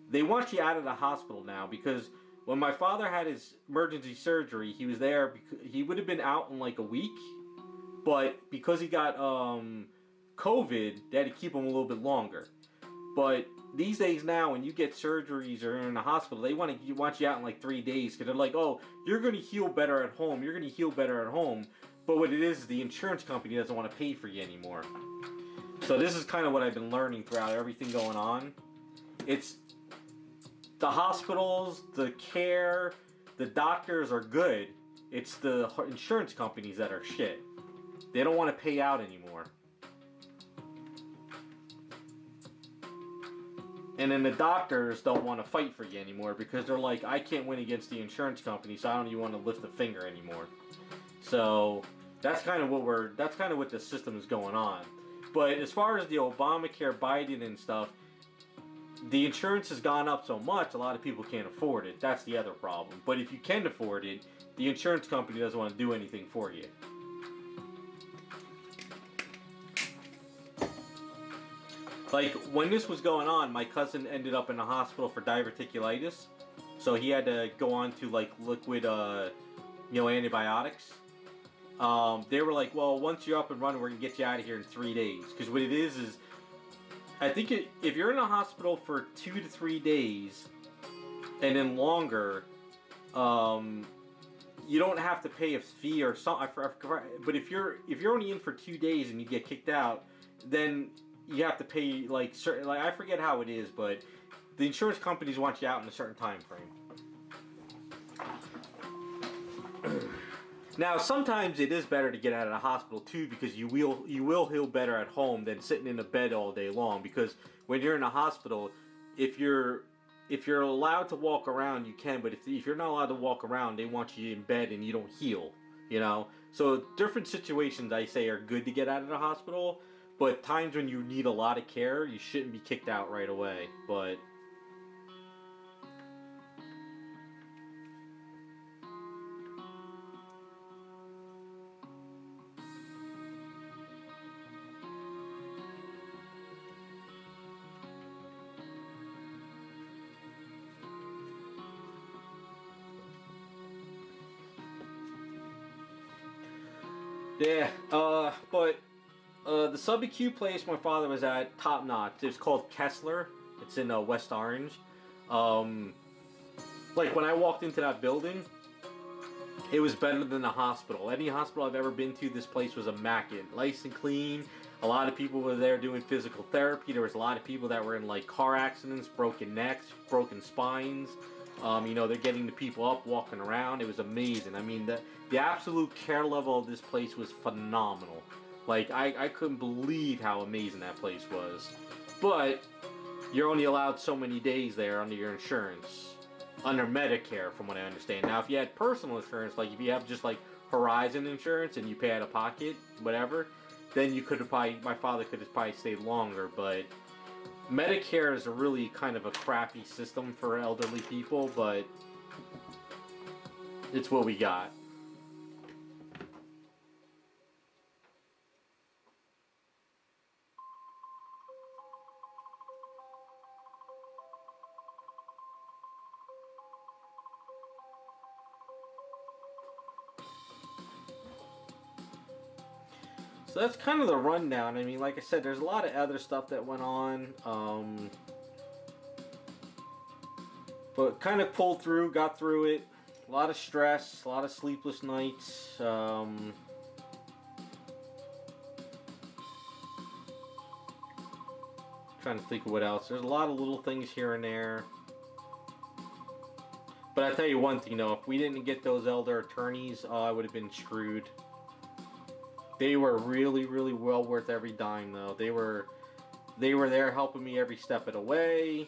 They want you out of the hospital now because when my father had his emergency surgery, he was there because he would have been out in like a week, but because he got COVID, they had to keep him a little bit longer. But these days now, when you get surgeries or in the hospital, they want you out in like 3 days because they're like, oh, you're going to heal better at home. You're going to heal better at home. But what it is the insurance company doesn't want to pay for you anymore. So this is kind of what I've been learning throughout everything going on. It's the hospitals, the care, the doctors are good. It's the insurance companies that are shit. They don't want to pay out anymore. And then the doctors don't want to fight for you anymore because they're like, I can't win against the insurance company, so I don't even want to lift a finger anymore. So that's kind of what the system is going on. But as far as the Obamacare, Biden and stuff, the insurance has gone up so much, a lot of people can't afford it. That's the other problem. But if you can afford it, the insurance company doesn't want to do anything for you. Like, when this was going on, my cousin ended up in the hospital for diverticulitis. So he had to go on to, like, liquid, antibiotics. They were like, well, once you're up and running, we're going to get you out of here in 3 days. Because what it is I think if you're in a hospital for 2 to 3 days, and then longer, you don't have to pay a fee or something. But if you're only in for 2 days and you get kicked out, then you have to pay like certain. Like I forget how it is, but the insurance companies want you out in a certain time frame. Now, sometimes it is better to get out of the hospital too, because you will heal better at home than sitting in a bed all day long. Because when you're in a hospital, if you're allowed to walk around, you can. But if you're not allowed to walk around, they want you in bed and you don't heal. You know, so different situations I say are good to get out of the hospital. But times when you need a lot of care, you shouldn't be kicked out right away. But yeah, the subacute place my father was at, top notch. It's called Kessler. It's in West Orange. Like when I walked into that building, it was better than the hospital. Any hospital I've ever been to, this place was immaculate, nice and clean. A lot of people were there doing physical therapy. There was a lot of people that were in like car accidents, broken necks, broken spines. They're getting the people up, walking around. It was amazing. I mean, the absolute care level of this place was phenomenal. Like, I couldn't believe how amazing that place was. But you're only allowed so many days there under your insurance. Under Medicare, from what I understand. Now, if you had personal insurance, like if you have just like Horizon insurance and you pay out of pocket, whatever, then you could have my father could have probably stayed longer. But Medicare is a really kind of a crappy system for elderly people, but it's what we got. So that's kind of the rundown. I mean, like I said, there's a lot of other stuff that went on. But kind of pulled through, got through it. A lot of stress, a lot of sleepless nights. Trying to think of what else. There's a lot of little things here and there. But I tell you one thing, though. If we didn't get those elder attorneys, I would have been screwed. They were really, really well worth every dime, though. They were there helping me every step of the way.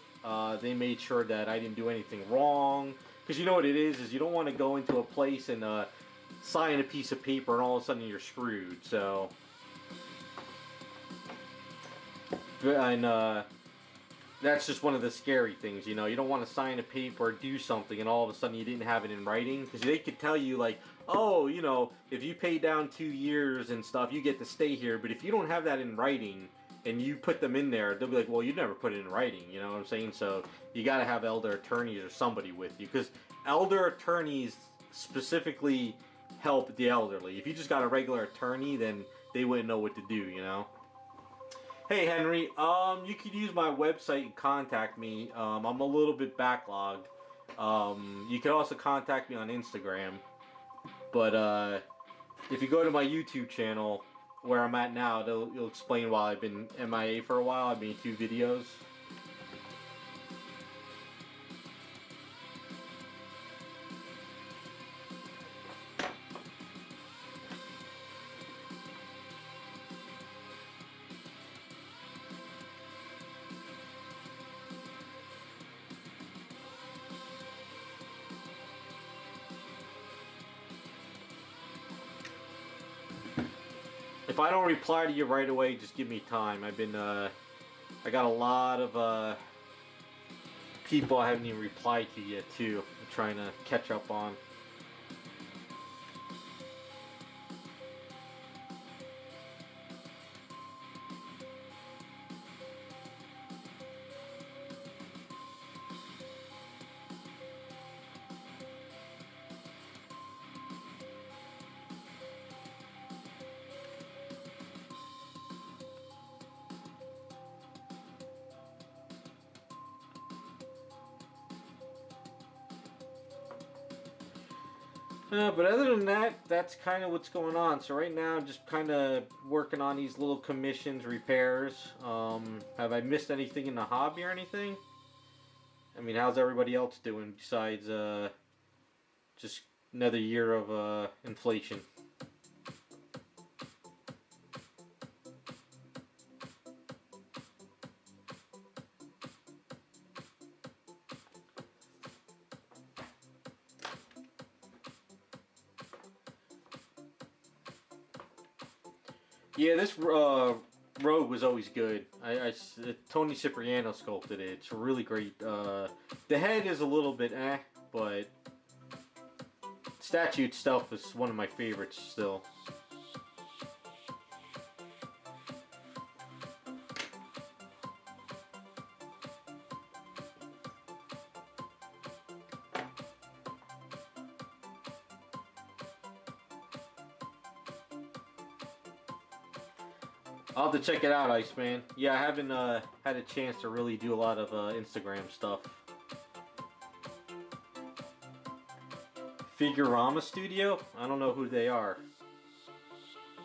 They made sure that I didn't do anything wrong. Because you know what it is you don't want to go into a place and sign a piece of paper and all of a sudden you're screwed. So, and that's just one of the scary things, you know. You don't want to sign a paper or do something and all of a sudden you didn't have it in writing. Because they could tell you, like, oh, if you pay down 2 years and stuff, you get to stay here. But if you don't have that in writing, and you put them in there, they'll be like, well, you never put it in writing, you know what I'm saying? So you got to have elder attorneys or somebody with you, because elder attorneys specifically help the elderly. If you just got a regular attorney, then they wouldn't know what to do, you know? Hey Henry, you could use my website and contact me. I'm a little bit backlogged. You can also contact me on Instagram. But if you go to my YouTube channel, where I'm at now, it'll explain why I've been MIA for a while. I've made 2 videos. If I don't reply to you right away, just give me time. I got a lot of people I haven't even replied to yet too. I'm trying to catch up on. But other than that, that's kind of what's going on. So right now, I'm just kind of working on these little commissions, repairs. Have I missed anything in the hobby or anything? I mean, how's everybody else doing besides just another year of inflation? Yeah, this Rogue was always good. Tony Cipriano sculpted it. It's really great. The head is a little bit but statue itself is one of my favorites still. I'll have to check it out, Iceman. Yeah, I haven't had a chance to really do a lot of Instagram stuff. Figurama Studio? I don't know who they are.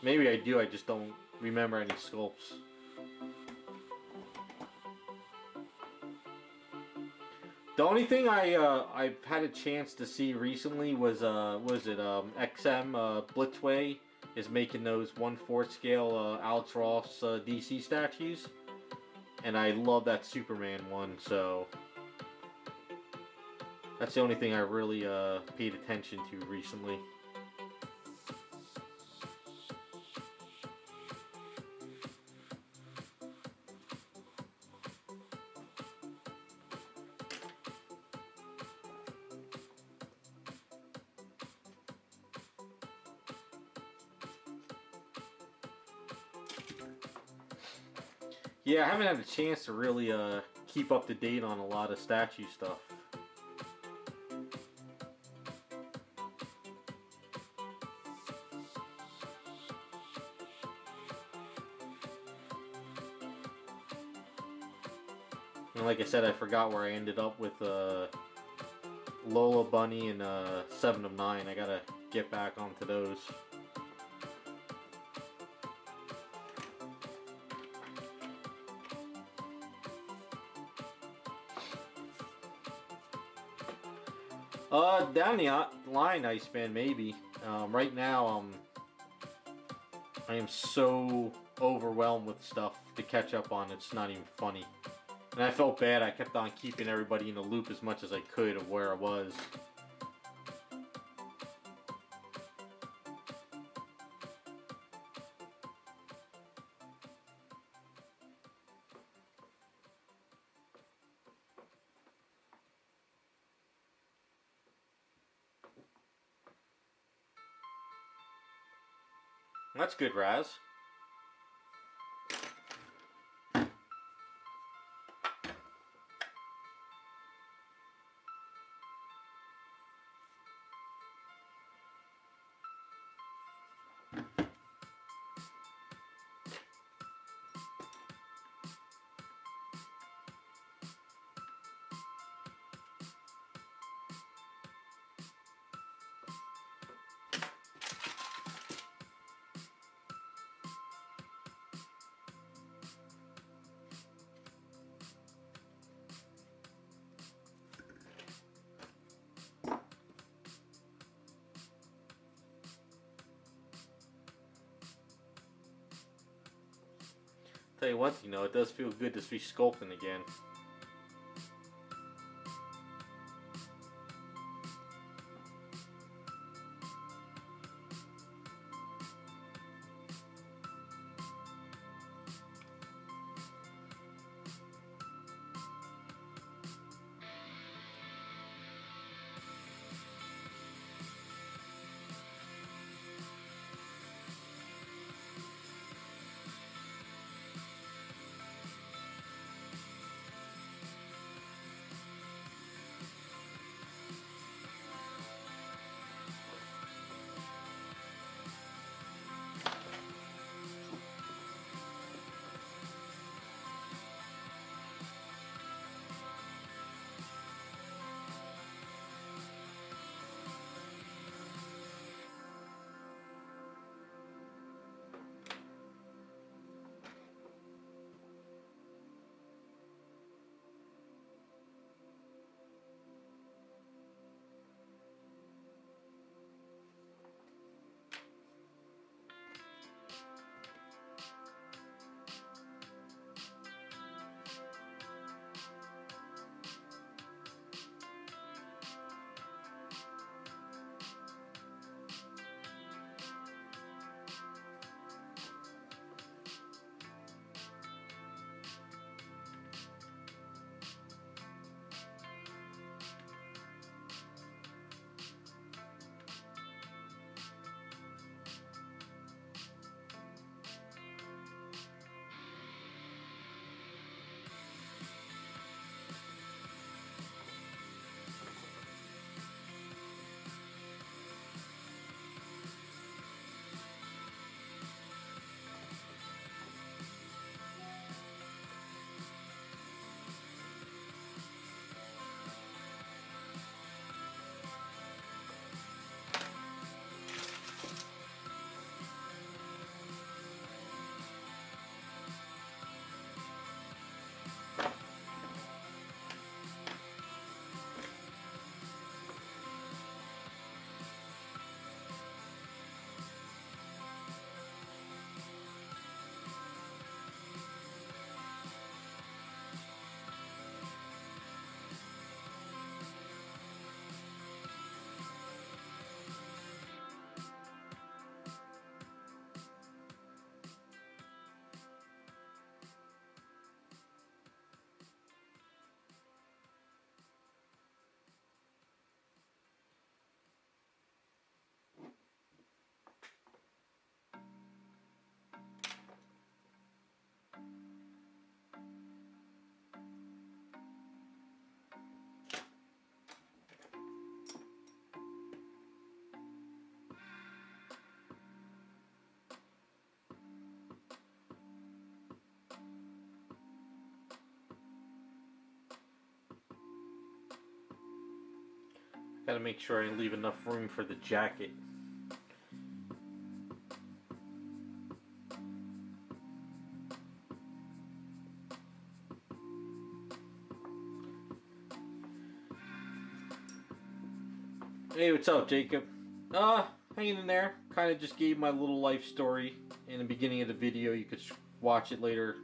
Maybe I do, I just don't remember any sculpts. The only thing I've had a chance to see recently was XM Blitzway is making those 1/4 scale Alex Ross DC statues, and I love that Superman one. So that's the only thing I really paid attention to recently. Yeah, I haven't had a chance to really keep up to date on a lot of statue stuff. And like I said, I forgot where I ended up with Lola Bunny and 7 of 9. I gotta get back onto those. Down the line, Iceman, maybe. Right now, I am so overwhelmed with stuff to catch up on, it's not even funny. And I felt bad, I kept on keeping everybody in the loop as much as I could of where I was. That's good, Raz. Tell you what, you know, it does feel good to be sculpting again. Gotta make sure I leave enough room for the jacket. Hey, what's up, Jacob? Hanging in there. Kind of just gave my little life story in the beginning of the video. You could watch it later.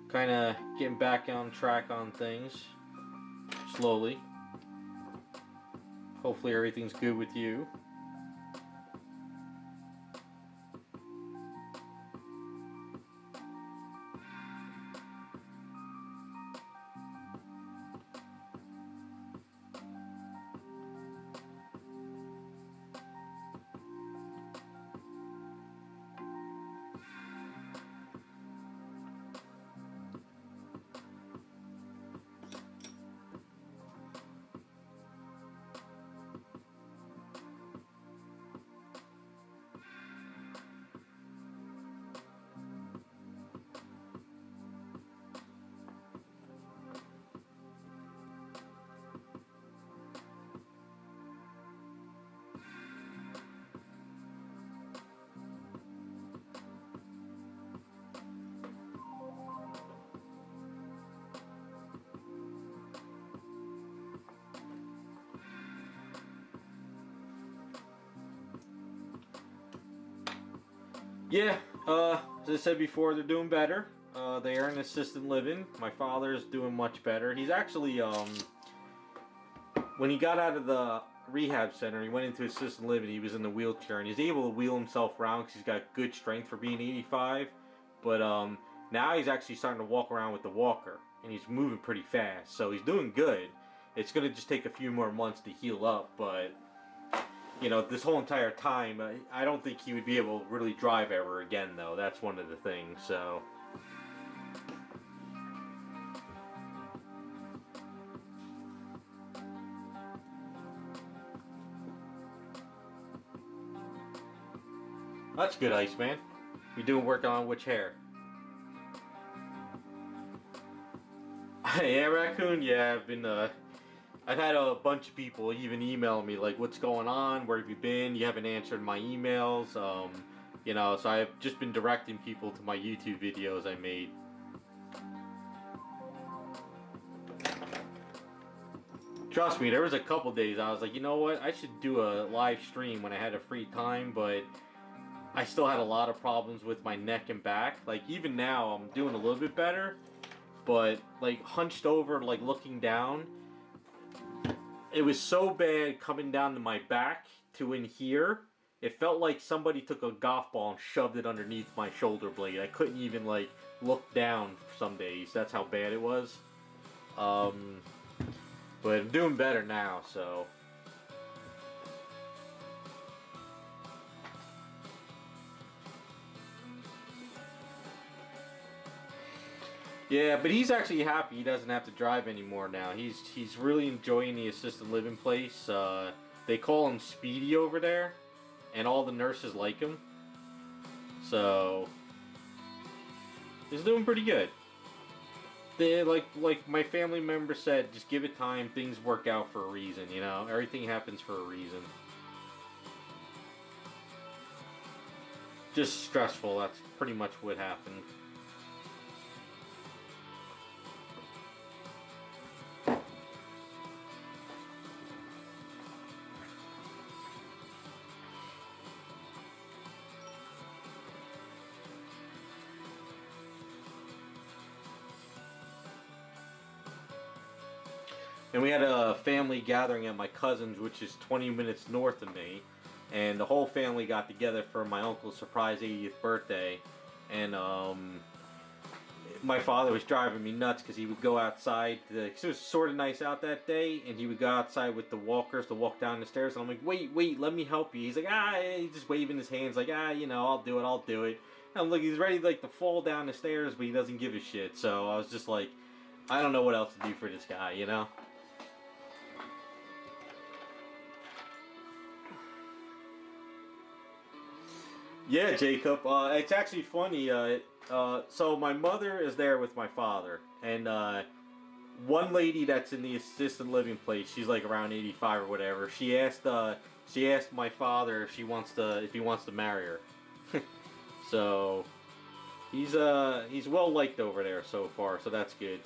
Kind of getting back on track on things. Slowly. Hopefully everything's good with you. Yeah, As I said before, they're doing better. They are in assisted living. My father's doing much better. He's actually, when he got out of the rehab center, he went into assisted living. He was in the wheelchair, and he's able to wheel himself around because he's got good strength for being 85. But now he's actually starting to walk around with the walker, and he's moving pretty fast. So he's doing good. It's going to just take a few more months to heal up, but you know, this whole entire time, I don't think he would be able to really drive ever again, though. That's one of the things, so. That's good, Iceman. You doing work on which hair? Yeah, Raccoon, yeah, I've had a bunch of people even email me like, what's going on? Where have you been? You haven't answered my emails. You know, so I've just been directing people to my YouTube videos I made. Trust me, there was a couple days I was like, you know what? I should do a live stream when I had a free time, but I still had a lot of problems with my neck and back. Like, even now, I'm doing a little bit better, but like hunched over, like looking down, it was so bad coming down to my back to in here. It felt like somebody took a golf ball and shoved it underneath my shoulder blade. I couldn't even like look down some days. That's how bad it was. But I'm doing better now, so. Yeah, but he's actually happy he doesn't have to drive anymore now. He's really enjoying the assisted living place. They call him Speedy over there, and all the nurses like him. So he's doing pretty good. They like my family member said, just give it time. Things work out for a reason, you know. Everything happens for a reason. Just stressful. That's pretty much what happened. And we had a family gathering at my cousin's, which is 20 minutes north of me. And the whole family got together for my uncle's surprise 80th birthday. And my father was driving me nuts because he would go outside. Cause it was sort of nice out that day. And he would go outside with the walkers to walk down the stairs. And I'm like, wait, let me help you. He's like, he's just waving his hands like, you know, I'll do it. And I'm like, he's ready like to fall down the stairs, but he doesn't give a shit. So I was just like, I don't know what else to do for this guy, you know? Yeah, Jacob. It's actually funny. So my mother is there with my father, and one lady that's in the assisted living place, she's like around 85 or whatever. She asked my father if he wants to marry her. So he's well liked over there so far, so that's good.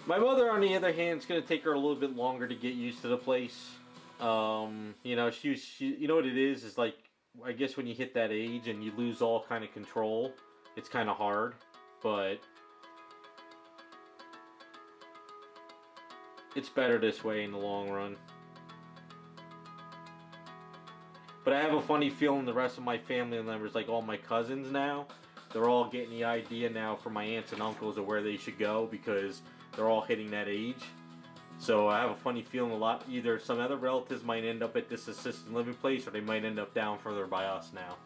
My mother, on the other hand, is going to take her a little bit longer to get used to the place. You know, you know what it is like, I guess when you hit that age and you lose all kind of control, it's kind of hard, but it's better this way in the long run. But I have a funny feeling the rest of my family members, like all my cousins now, they're all getting the idea now from my aunts and uncles of where they should go because they're all hitting that age. So I have a funny feeling either some other relatives might end up at this assisted living place or they might end up down further by us now.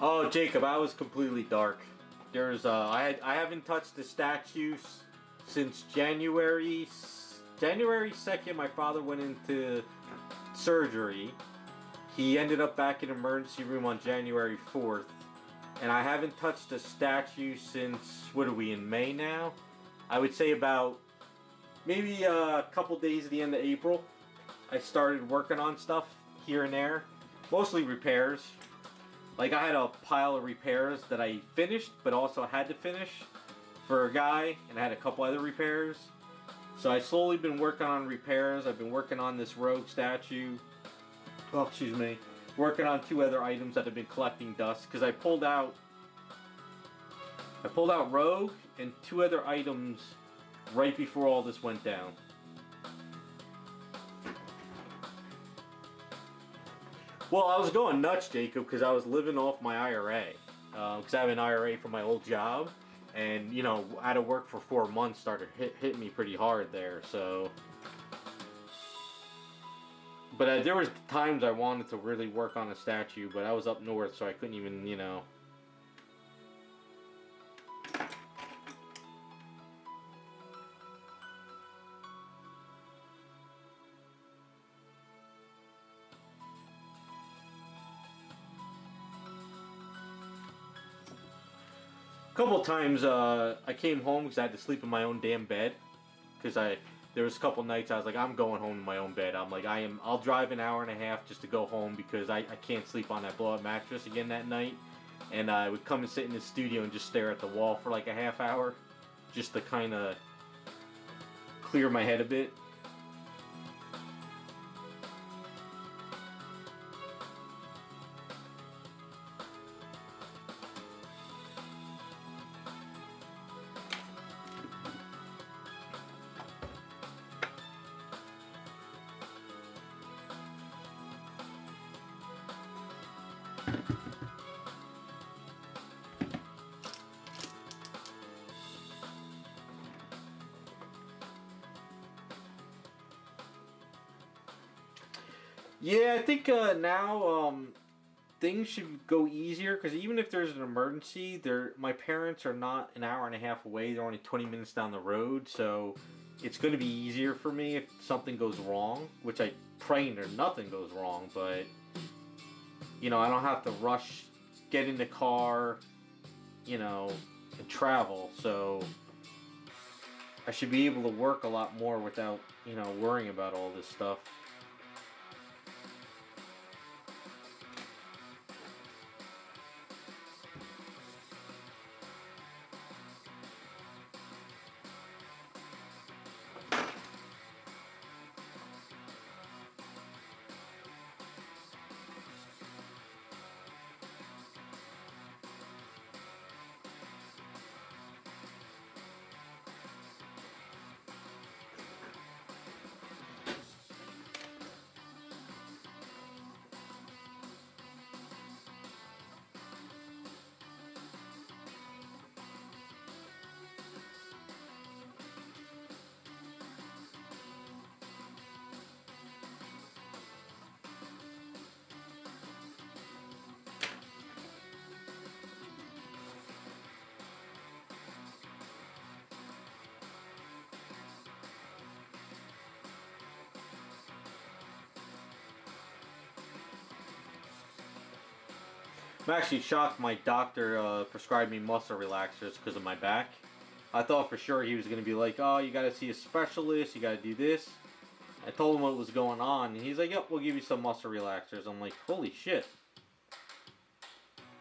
Oh, Jacob, I was completely dark. There's I haven't touched the statues since January 2nd. My father went into surgery. He ended up back in emergency room on January 4th, and I haven't touched a statue since, what are we, in May now? I would say about maybe a couple days at the end of April. I started working on stuff here and there, mostly repairs. Like, I had a pile of repairs that I finished, but also had to finish for a guy, and I had a couple other repairs. So I slowly been working on repairs. I've been working on this rogue statue. Oh, excuse me. Working on 2 other items that have been collecting dust, because I pulled out rogue and 2 other items right before all this went down. Well, I was going nuts, Jacob, because I was living off my IRA. Because I have an IRA from my old job. And, you know, out of work for 4 months started hitting me pretty hard there, so... But there was times I wanted to really work on a statue, but I was up north, so I couldn't even, you know... A couple times I came home because I had to sleep in my own damn bed. Because there was a couple nights I was like, I'm going home in my own bed. I'm like, I'll drive an hour and a half just to go home because I can't sleep on that blow-up mattress again that night. And I would come and sit in the studio and just stare at the wall for like a half hour. Just to kind of clear my head a bit. Yeah, I think now things should go easier because even if there's an emergency, my parents are not an hour and a half away. They're only 20 minutes down the road, so it's going to be easier for me if something goes wrong, which I pray nothing goes wrong, but you know, I don't have to rush, get in the car, you know, and travel, so I should be able to work a lot more without, you know, worrying about all this stuff. I'm actually shocked my doctor prescribed me muscle relaxers because of my back. I thought for sure he was going to be like, oh, you got to see a specialist, you got to do this. I told him what was going on, and he's like, yep, we'll give you some muscle relaxers. I'm like, holy shit.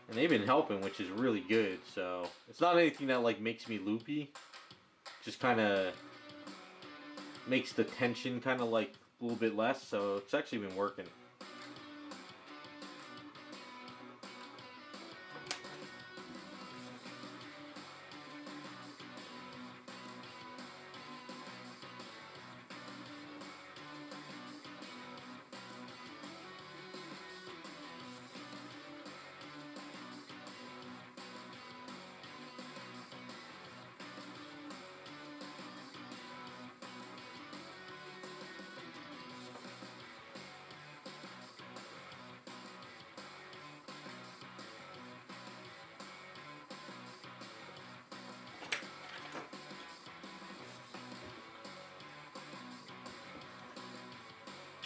And they've been helping, which is really good, so... It's not anything that, like, makes me loopy. Just kind of makes the tension kind of, like, a little bit less, so it's actually been working.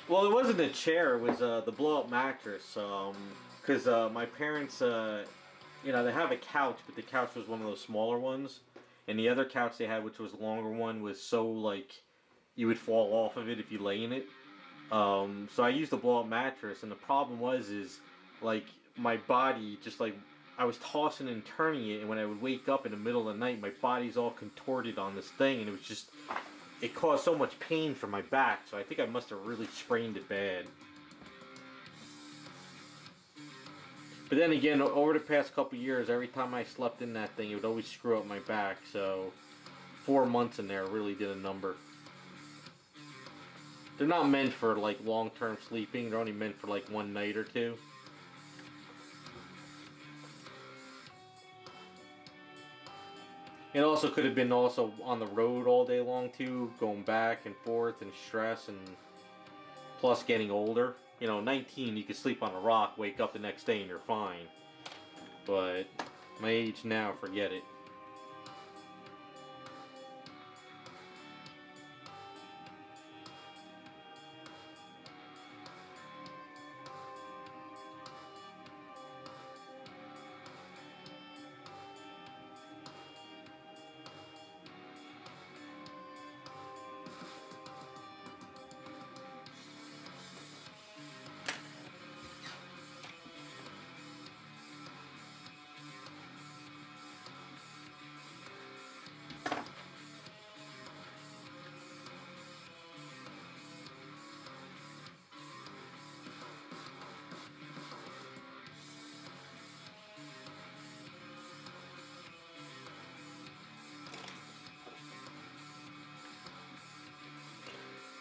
Well, it wasn't a chair. It was the blow-up mattress. Because my parents, you know, they have a couch, but the couch was one of those smaller ones, and the other couch they had, which was a longer one, was so like you would fall off of it if you lay in it. So I used a blow-up mattress, and the problem was is like my body just like I was tossing and turning it, and when I would wake up in the middle of the night, my body's all contorted on this thing, and it was just it caused so much pain for my back. So I think I must have really sprained it bad. But then again, over the past couple years, every time I slept in that thing, it would always screw up my back. So 4 months in there really did a number. They're not meant for like long-term sleeping. They're only meant for like one night or two. It also could have been also on the road all day long too, going back and forth and stress, and plus getting older. You know, 19, you could sleep on a rock, wake up the next day, and you're fine. But my age now, forget it.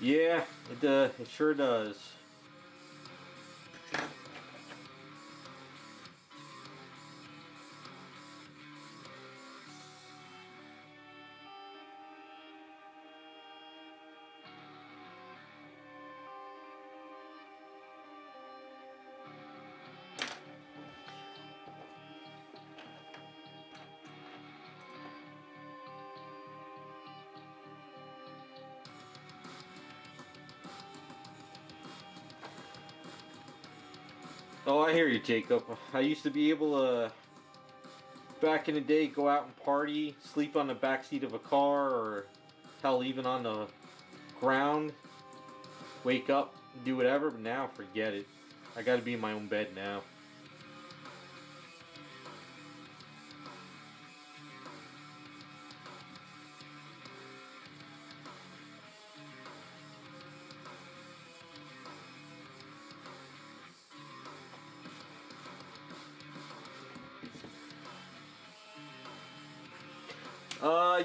Yeah, it sure does. Oh, I hear you, Jacob. I used to be able to, back in the day, go out and party, sleep on the back seat of a car, or hell, even on the ground, wake up, do whatever, but now, forget it. I gotta be in my own bed now.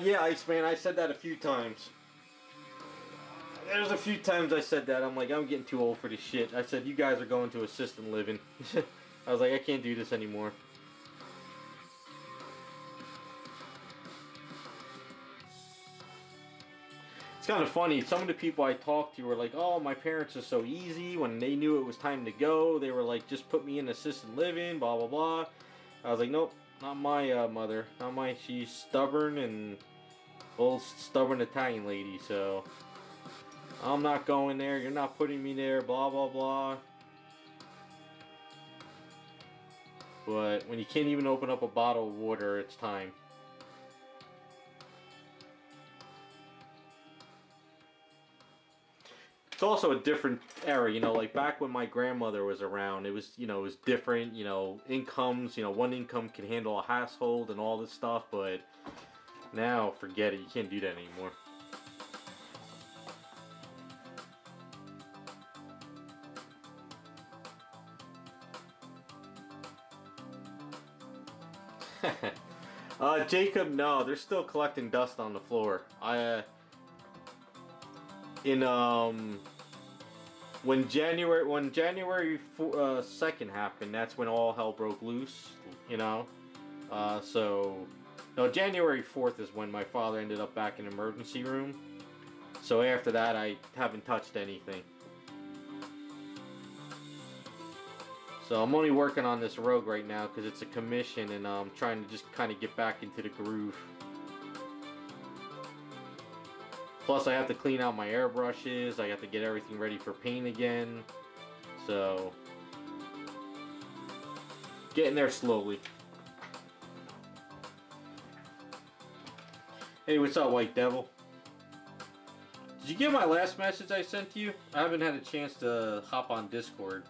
Yeah, Iceman, I said that a few times. There's a few times I said that. I'm like, I'm getting too old for this shit. I said, you guys are going to assisted living. I was like, I can't do this anymore. It's kind of funny. Some of the people I talked to were like, oh, my parents are so easy. When they knew it was time to go, they were like, just put me in assisted living, blah, blah, blah. I was like, nope, not my mother. Not my, she's stubborn and old stubborn Italian lady, so I'm not going there. You're not putting me there, blah, blah, blah. But when you can't even open up a bottle of water, it's time. It's also a different era, you know, like back when my grandmother was around, it was, you know, it was different, you know, incomes, you know, one income can handle a household and all this stuff, but now, forget it, you can't do that anymore. Jacob, no, they're still collecting dust on the floor. In when January 2nd happened, that's when all hell broke loose, you know. So no, January 4th is when my father ended up back in the emergency room. So after that, I haven't touched anything. So I'm only working on this rogue right now because it's a commission, and I'm trying to just kind of get back into the groove. Plus, I have to clean out my airbrushes. I have to get everything ready for paint again. So, getting there slowly. Hey, what's up, White Devil? Did you get my last message I sent to you? I haven't had a chance to hop on Discord.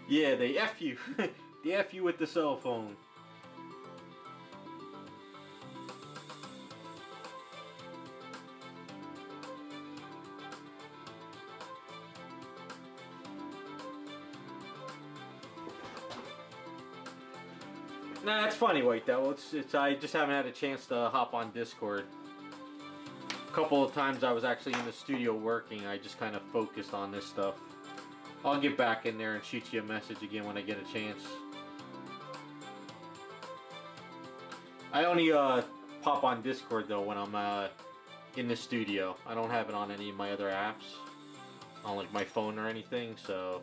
Yeah, they F you. They F you with the cell phone. Nah, that's funny, White Devil. It's I just haven't had a chance to hop on Discord. A couple of times I was actually in the studio working. I just kind of focused on this stuff. I'll get back in there and shoot you a message again when I get a chance. I only pop on Discord though when I'm in the studio. I don't have it on any of my other apps, on like my phone or anything. So.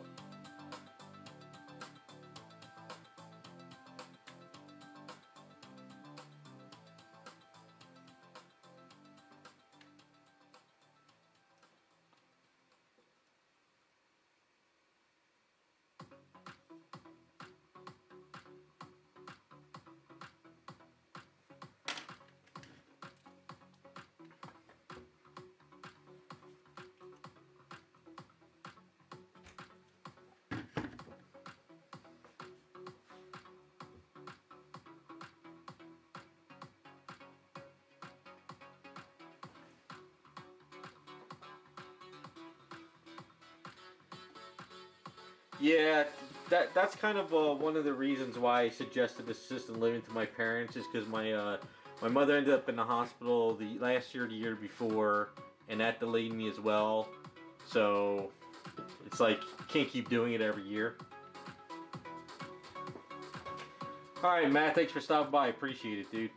Yeah, that's kind of one of the reasons why I suggested assisted living to my parents is because my mother ended up in the hospital the last year, the year before, and that delayed me as well. So it's like can't keep doing it every year. All right, Matt, thanks for stopping by. Appreciate it, dude.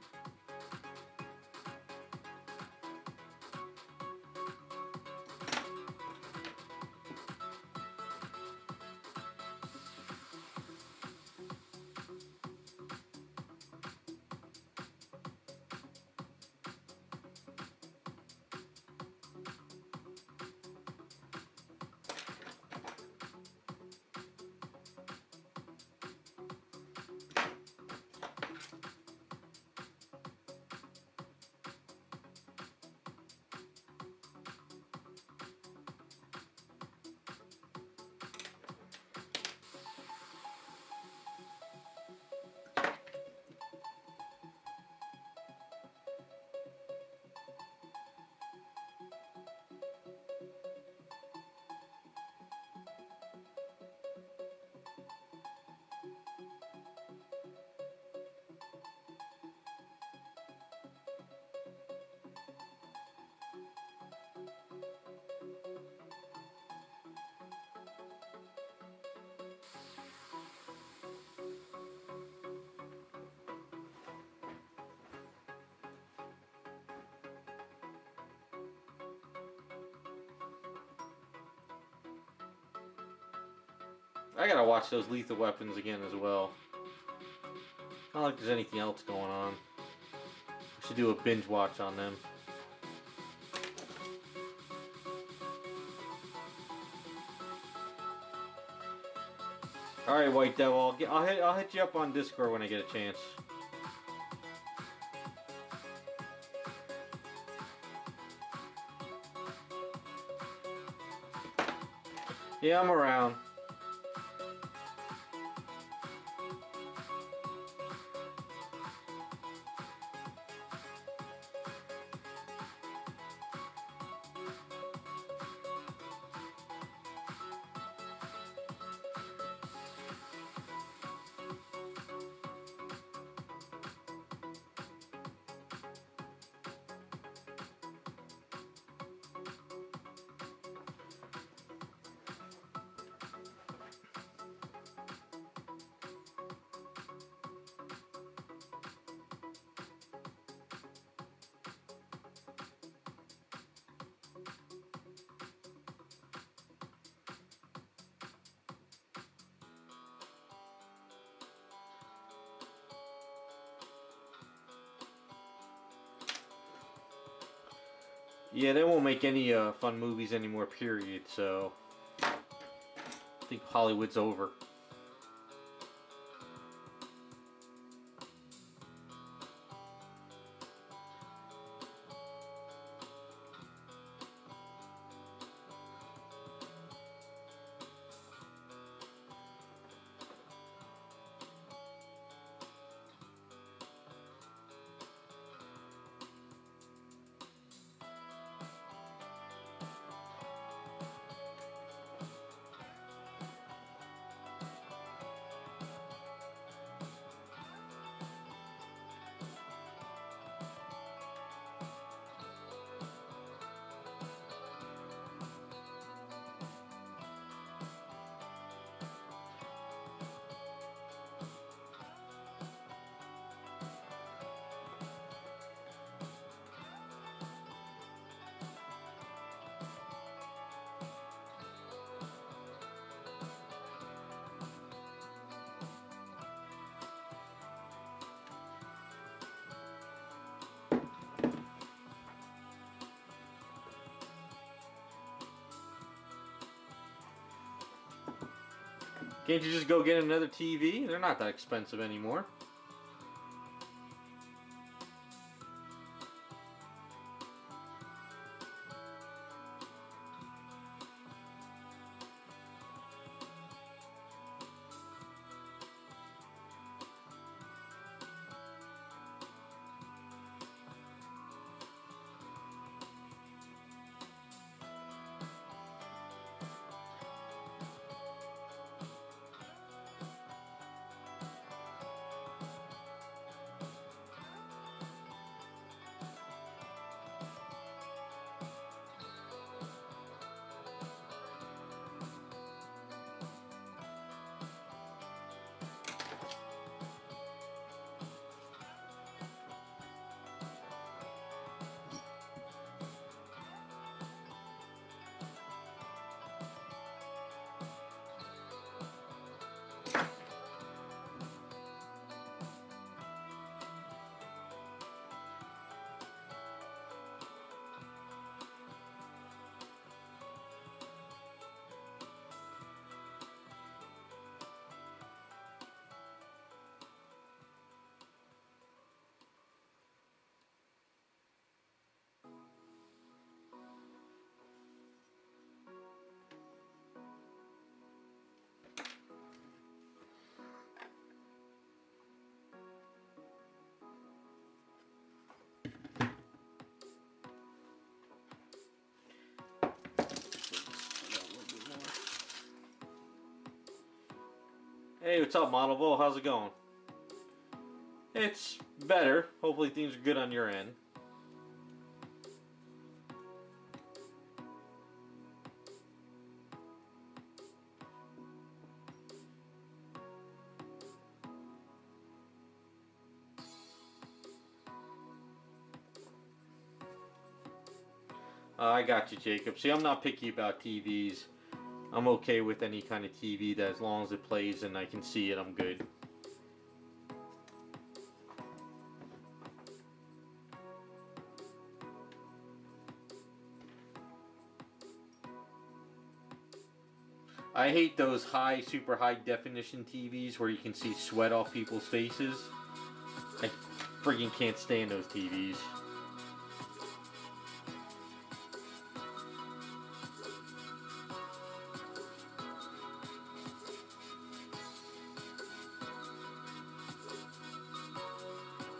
I gotta watch those Lethal Weapons again as well. Not like there's anything else going on. I should do a binge watch on them. All right, White Devil. I'll hit you up on Discord when I get a chance. Yeah, I'm around. Yeah, they won't make any fun movies anymore, period, so I think Hollywood's over. Can't you just go get another TV? They're not that expensive anymore. Hey, what's up, Modelville? How's it going? It's better. Hopefully things are good on your end. I got you, Jacob. See, I'm not picky about TVs. I'm okay with any kind of TV that as long as it plays and I can see it, I'm good. I hate those super high definition TVs where you can see sweat off people's faces. I friggin' can't stand those TVs.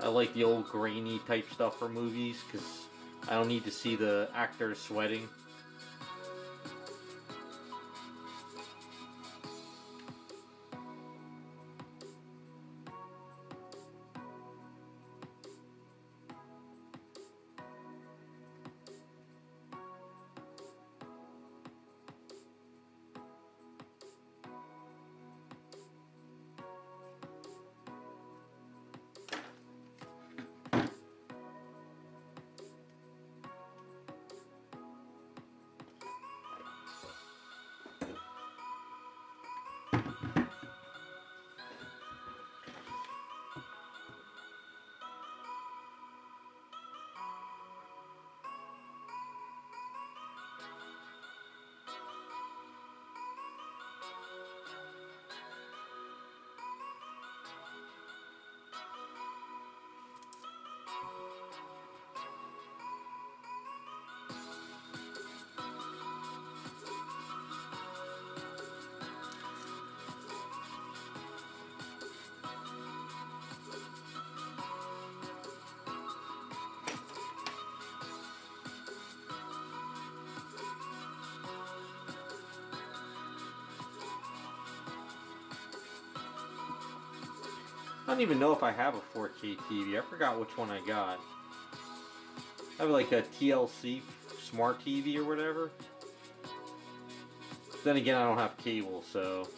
I like the old grainy type stuff for movies because I don't need to see the actors sweating. I don't even know if I have a 4K TV. I forgot which one I got. I have like a TLC smart TV or whatever. Then again, I don't have cable, so...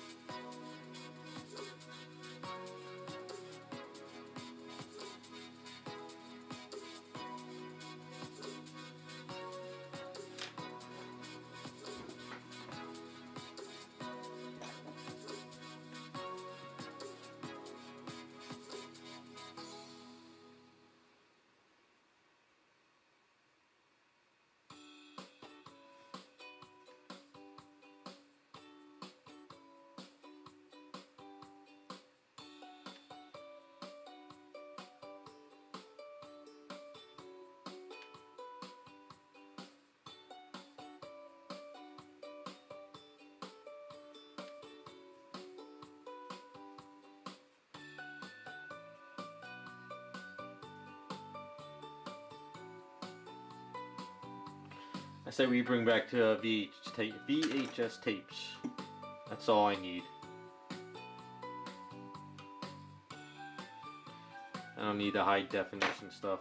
I say we bring back to VHS tapes. That's all I need. I don't need the high definition stuff.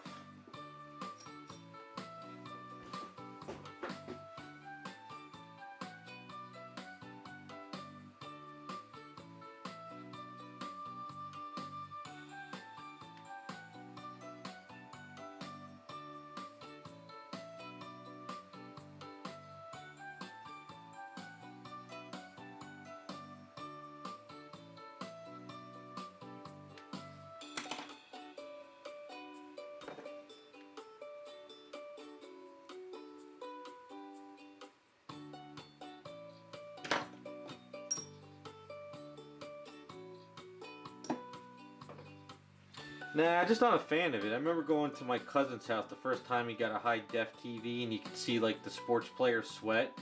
Nah, I'm just not a fan of it. I remember going to my cousin's house the first time he got a high-def TV and you could see like the sports players sweat.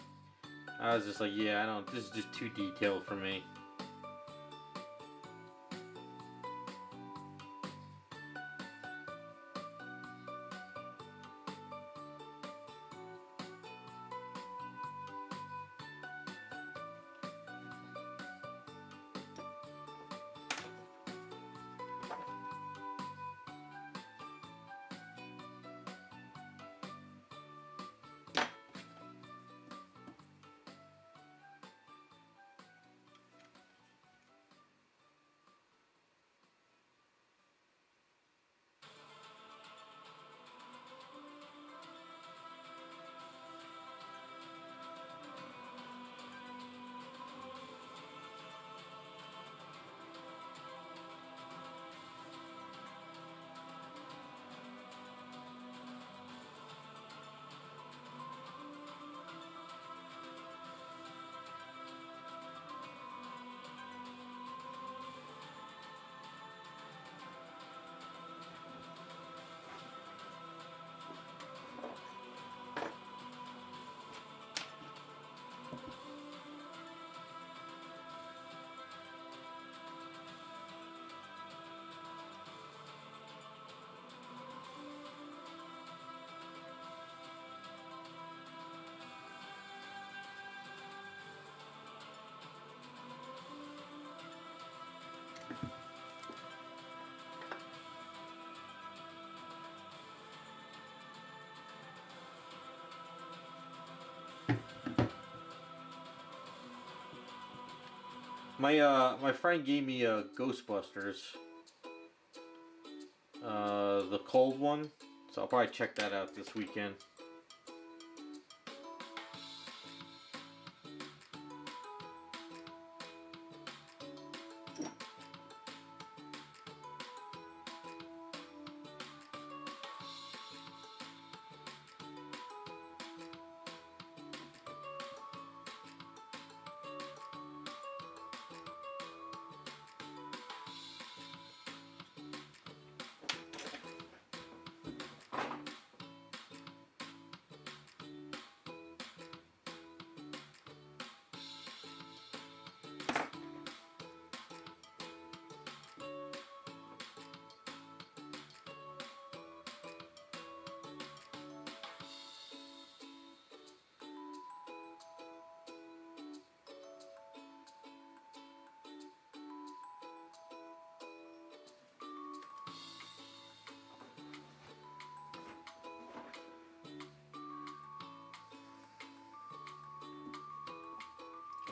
I was just like, yeah, this is just too detailed for me. My friend gave me a Ghostbusters, the cold one, so I'll probably check that out this weekend.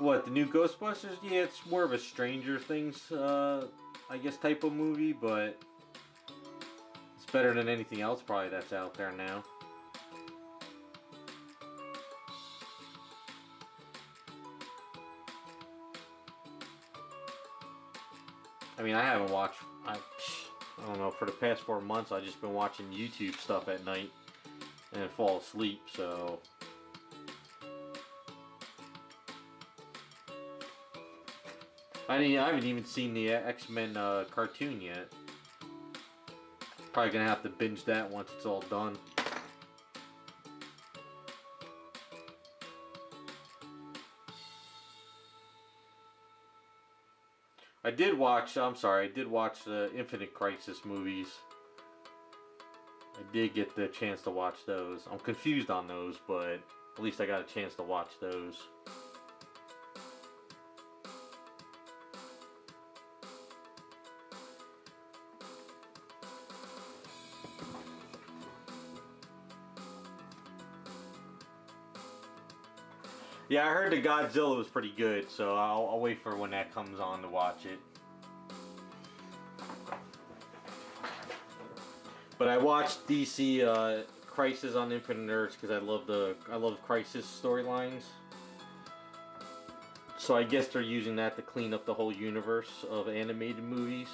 What, the new Ghostbusters? Yeah, it's more of a Stranger Things, I guess, type of movie, but it's better than anything else probably that's out there now. I mean, I haven't watched, I don't know, for the past 4 months I've just been watching YouTube stuff at night and fall asleep, so... I haven't even seen the X-Men cartoon yet. Probably gonna have to binge that once it's all done. I did watch the Infinite Crisis movies. I did get the chance to watch those. I'm confused on those, but at least I got a chance to watch those. Yeah, I heard the Godzilla was pretty good, so I'll wait for when that comes on to watch it. But I watched DC Crisis on Infinite Earths because I love Crisis storylines. So I guess they're using that to clean up the whole universe of animated movies.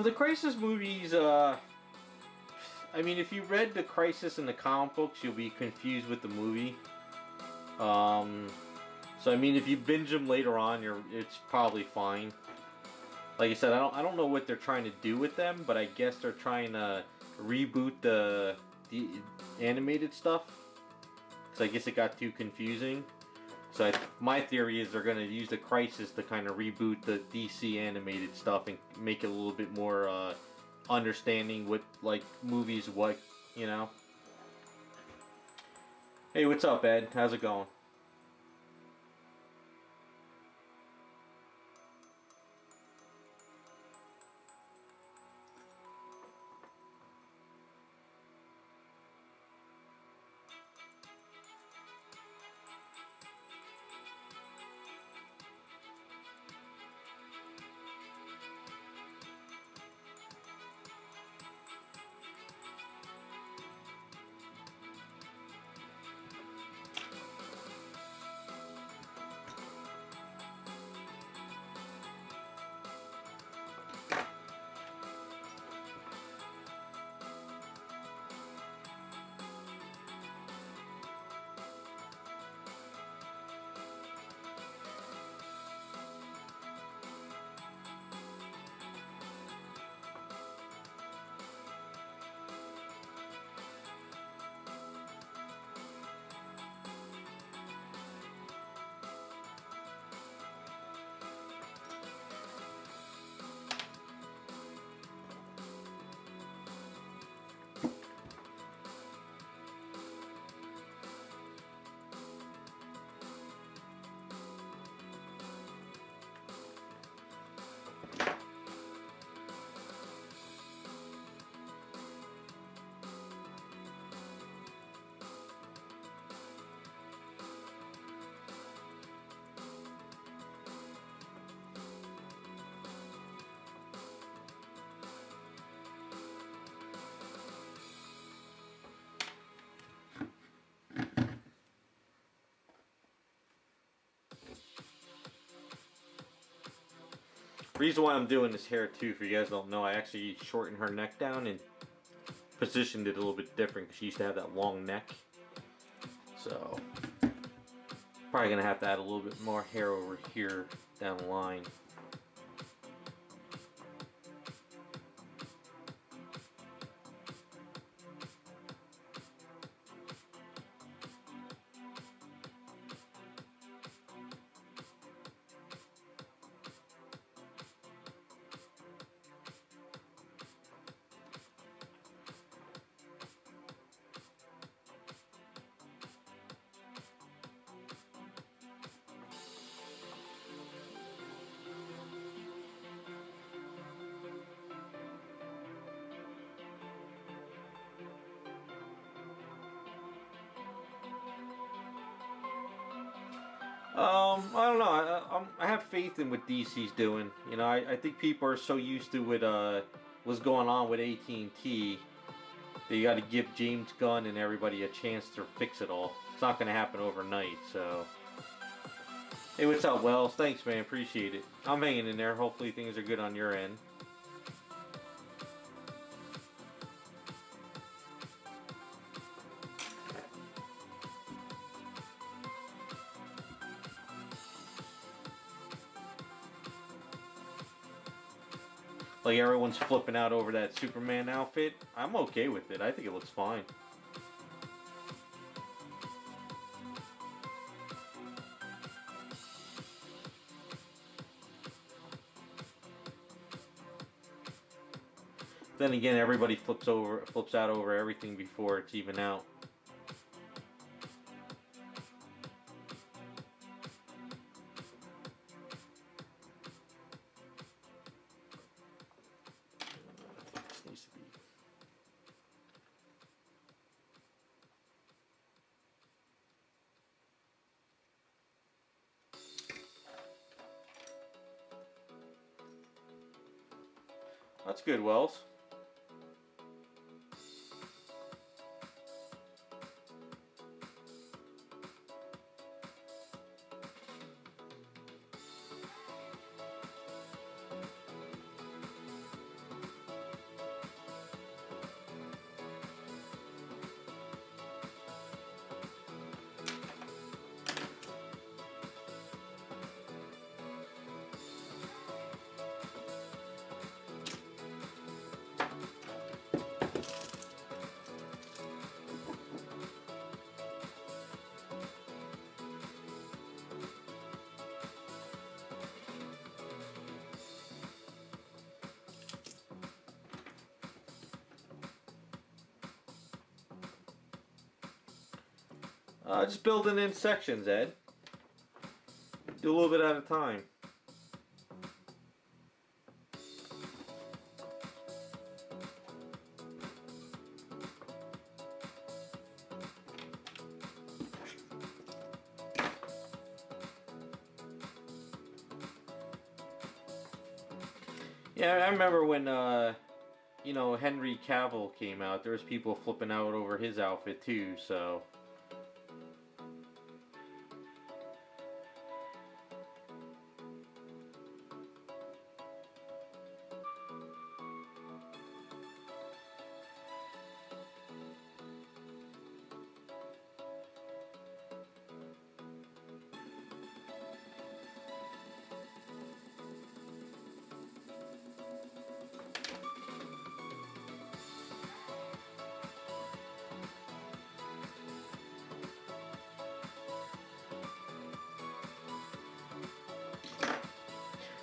The Crisis movies, I mean, if you read the Crisis in the comic books, you'll be confused with the movie. So I mean, if you binge them later on, it's probably fine. Like I said, I don't know what they're trying to do with them, but I guess they're trying to reboot the animated stuff. So I guess it got too confusing. So my theory is they're going to use the Crisis to kind of reboot the DC animated stuff and make it a little bit more understanding what, like, movies, what, you know. Hey, what's up, Ed? How's it going? Reason why I'm doing this hair too, if you guys don't know, I actually shortened her neck down and positioned it a little bit different because she used to have that long neck. So probably gonna have to add a little bit more hair over here down the line. I don't know. I have faith in what DC's doing. You know, I think people are so used to what's going on with AT&T. They got to give James Gunn and everybody a chance to fix it all. It's not going to happen overnight. So, hey, what's up, Wells? Thanks, man. Appreciate it. I'm hanging in there. Hopefully things are good on your end. Like everyone's flipping out over that Superman outfit. I'm okay with it. I think it looks fine. Then again, everybody flips out over everything before it's even out. That's good, Wells. Just building in sections, Ed. Do a little bit at a time. Yeah, I remember when, you know, Henry Cavill came out. There was people flipping out over his outfit too, so...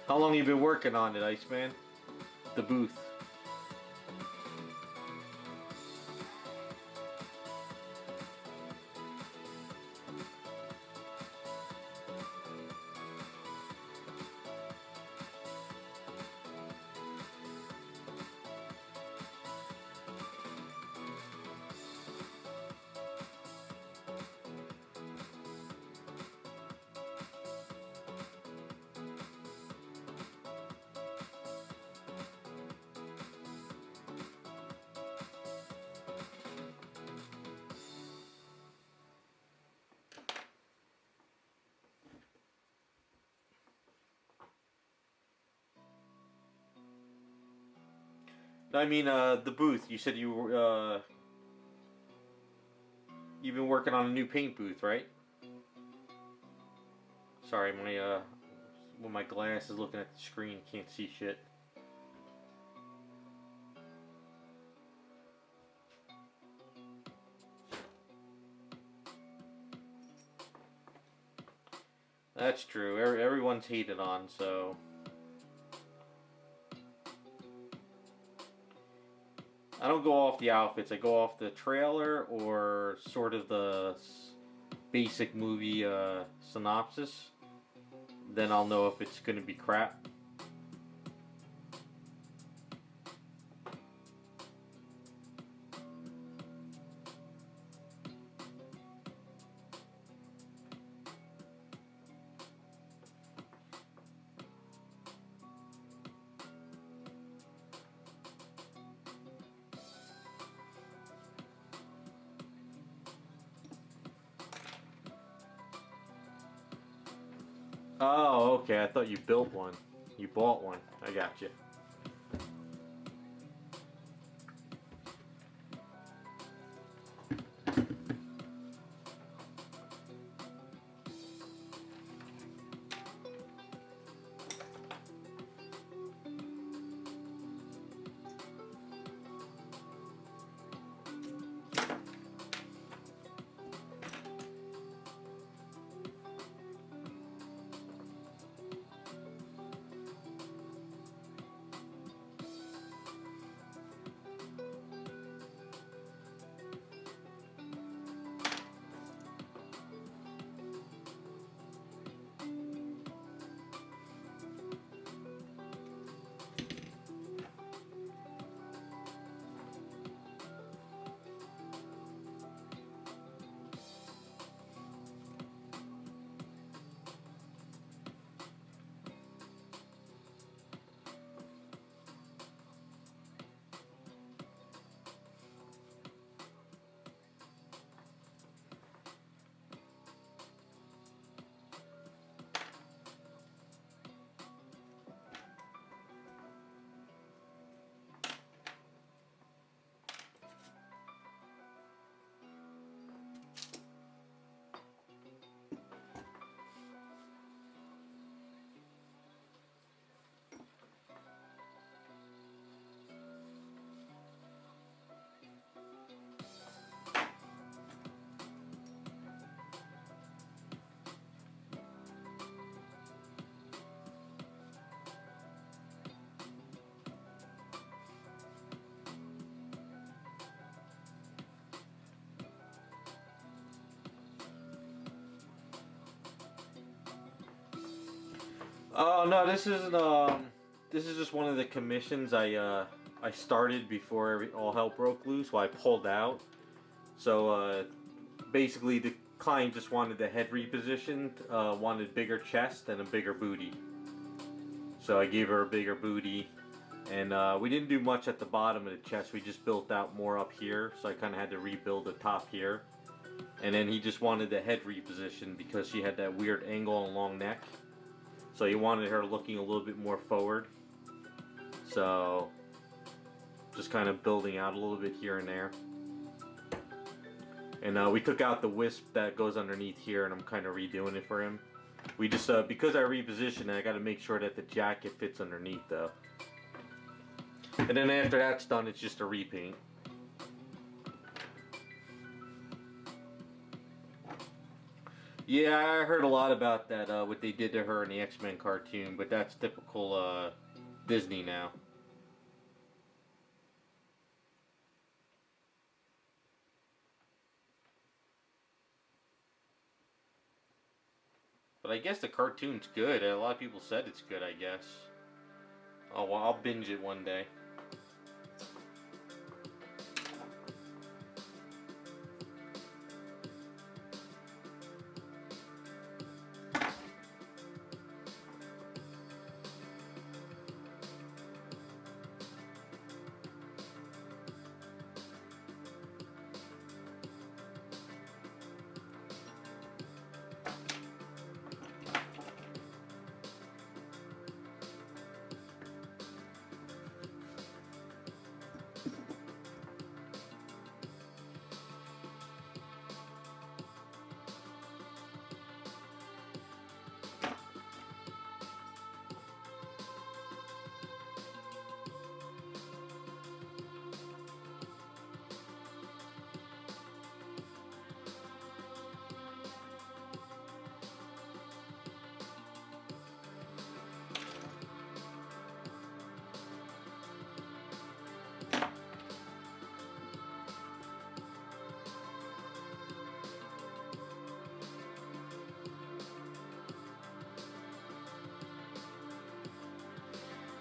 How long have you been working on it, Iceman? The booth. I mean, the booth. You said you've been working on a new paint booth, right? Sorry, when my glass is looking at the screen, can't see shit. That's true. Everyone's hated on, so. I don't go off the outfits. I go off the trailer or sort of the basic movie synopsis. Then I'll know if it's going to be crap. Oh, okay. I thought you built one. You bought one. I got you. Oh no, this isn't. This is just one of the commissions I started before all hell broke loose. Well, I pulled out. So basically, the client just wanted the head repositioned, wanted bigger chest and a bigger booty. So I gave her a bigger booty, and we didn't do much at the bottom of the chest. We just built out more up here. So I kind of had to rebuild the top here. And then he just wanted the head repositioned because she had that weird angle and long neck. So he wanted her looking a little bit more forward. So just kind of building out a little bit here and there. And we took out the wisp that goes underneath here, and I'm kind of redoing it for him. We just, because I repositioned it, I got to make sure that the jacket fits underneath though. And then after that's done, it's just a repaint. Yeah, I heard a lot about that, what they did to her in the X-Men cartoon, but that's typical Disney now. But I guess the cartoon's good. A lot of people said it's good, I guess. Oh, well, I'll binge it one day.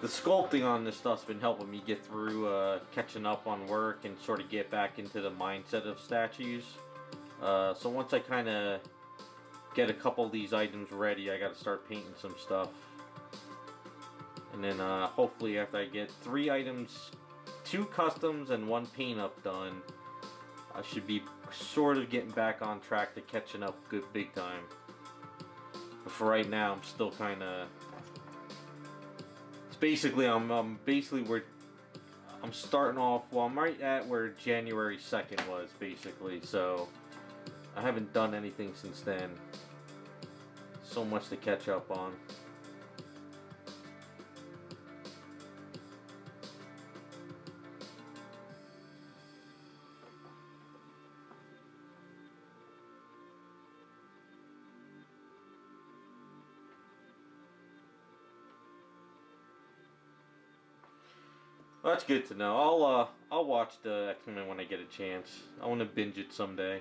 the sculpting on this stuff's been helping me get through catching up on work and sort of get back into the mindset of statues. So once I kind of get a couple of these items ready, I got to start painting some stuff. And then hopefully after I get 3 items, 2 customs and 1 paint up done, I should be sort of getting back on track to catching up good big time. But for right now, I'm still kind of... It's basically, I'm basically where... I'm starting off, well, I'm right at where January 2nd was, basically. So, I haven't done anything since then. So much to catch up on. Well, that's good to know. I'll watch the X-Men when I get a chance. I want to binge it someday.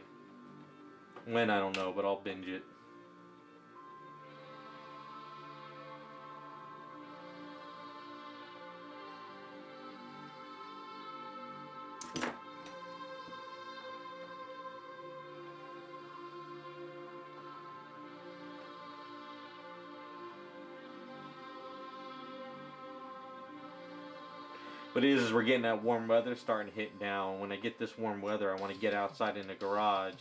When, I don't know, but I'll binge it. What it is we're getting that warm weather starting to hit now. When I get this warm weather, I want to get outside in the garage,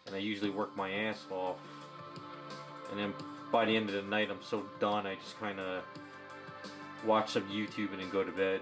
and I usually work my ass off. And then by the end of the night, I'm so done, I just kind of watch some YouTube and then go to bed.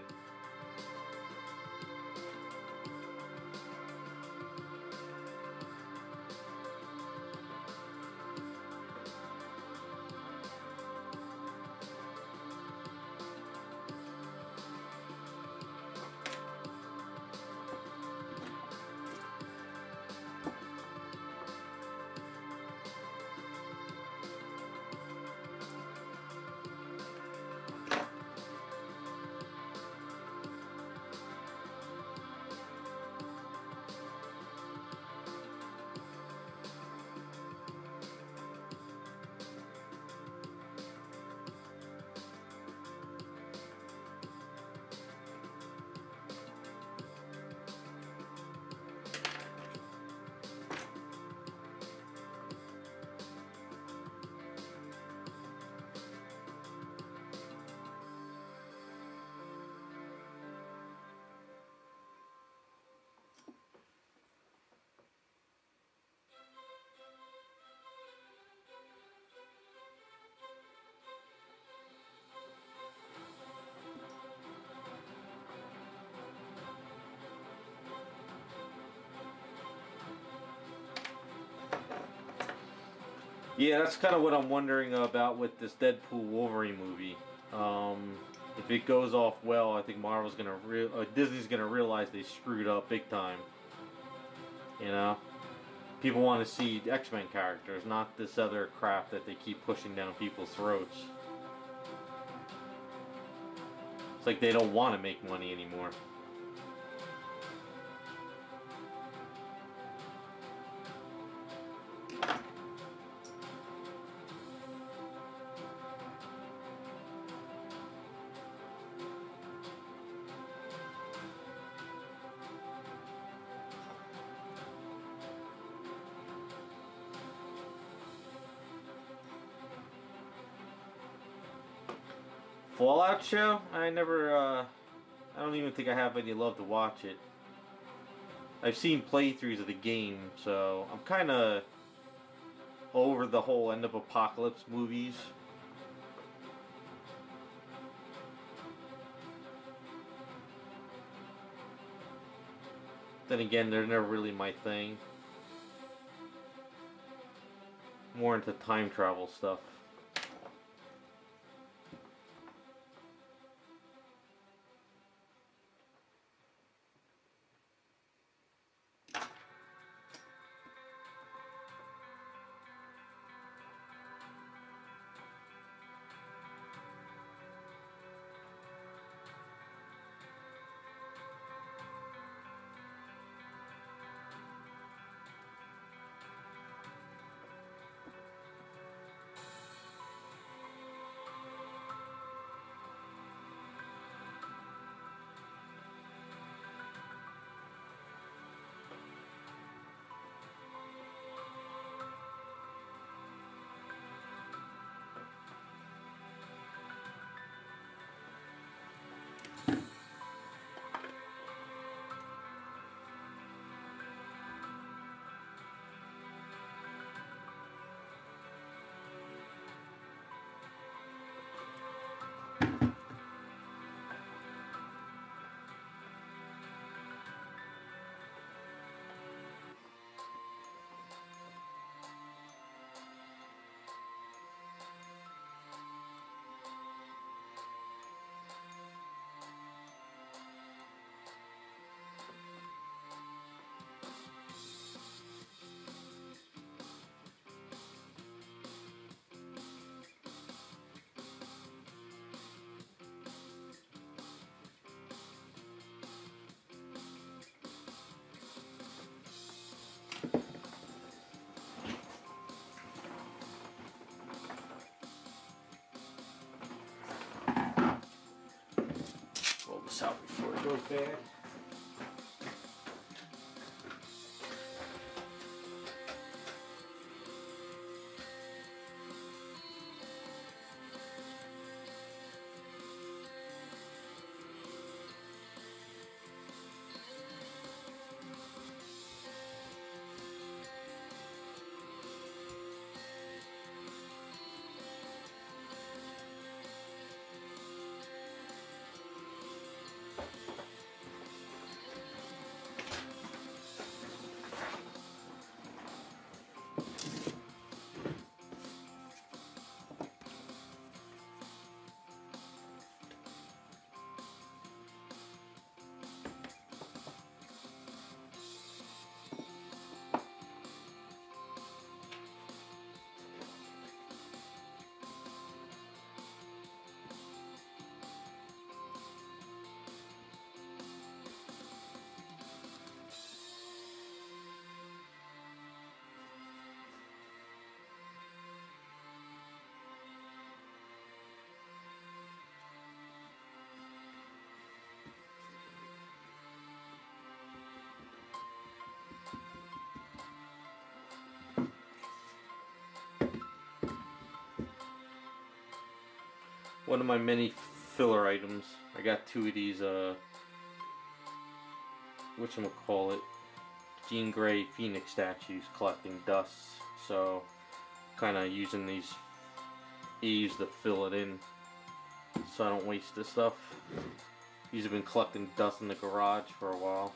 Yeah, that's kind of what I'm wondering about with this Deadpool Wolverine movie. If it goes off well, I think Marvel's gonna Disney's gonna realize they screwed up big time. You know, people want to see X-Men characters, not this other crap that they keep pushing down people's throats. It's like they don't want to make money anymore. Fallout show? I don't even think I have any love to watch it. I've seen playthroughs of the game, so I'm kind of over the whole end of apocalypse movies. Then again, they're never really my thing. More into time travel stuff. this out before it goes bad. One of my many filler items. I got two of these, whatchamacallit, Jean Grey Phoenix statues collecting dust. So, kind of using these eaves to fill it in so I don't waste this stuff. These have been collecting dust in the garage for a while.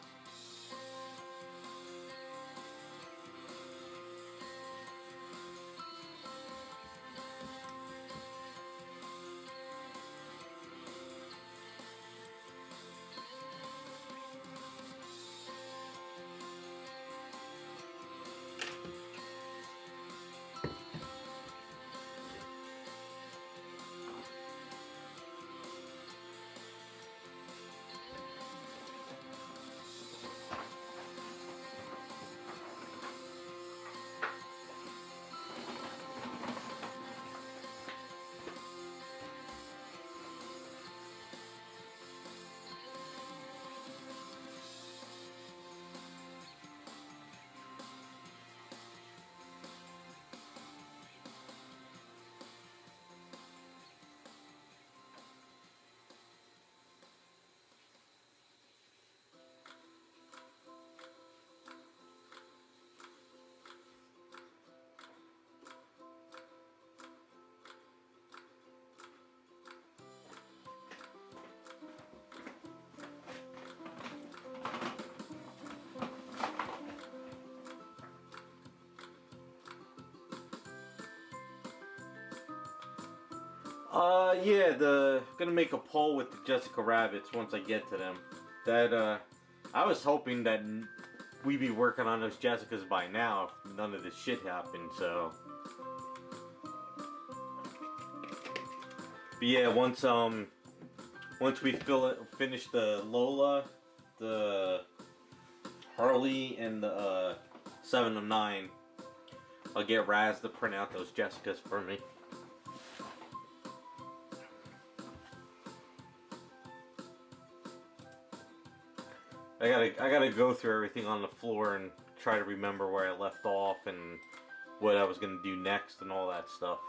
Yeah, gonna make a poll with the Jessica Rabbits once I get to them. I was hoping that we'd be working on those Jessicas by now if none of this shit happened, so. But yeah, once we finish the Lola, the Harley, and the 7 of 9, I'll get Raz to print out those Jessicas for me. I gotta go through everything on the floor and try to remember where I left off and what I was gonna do next and all that stuff.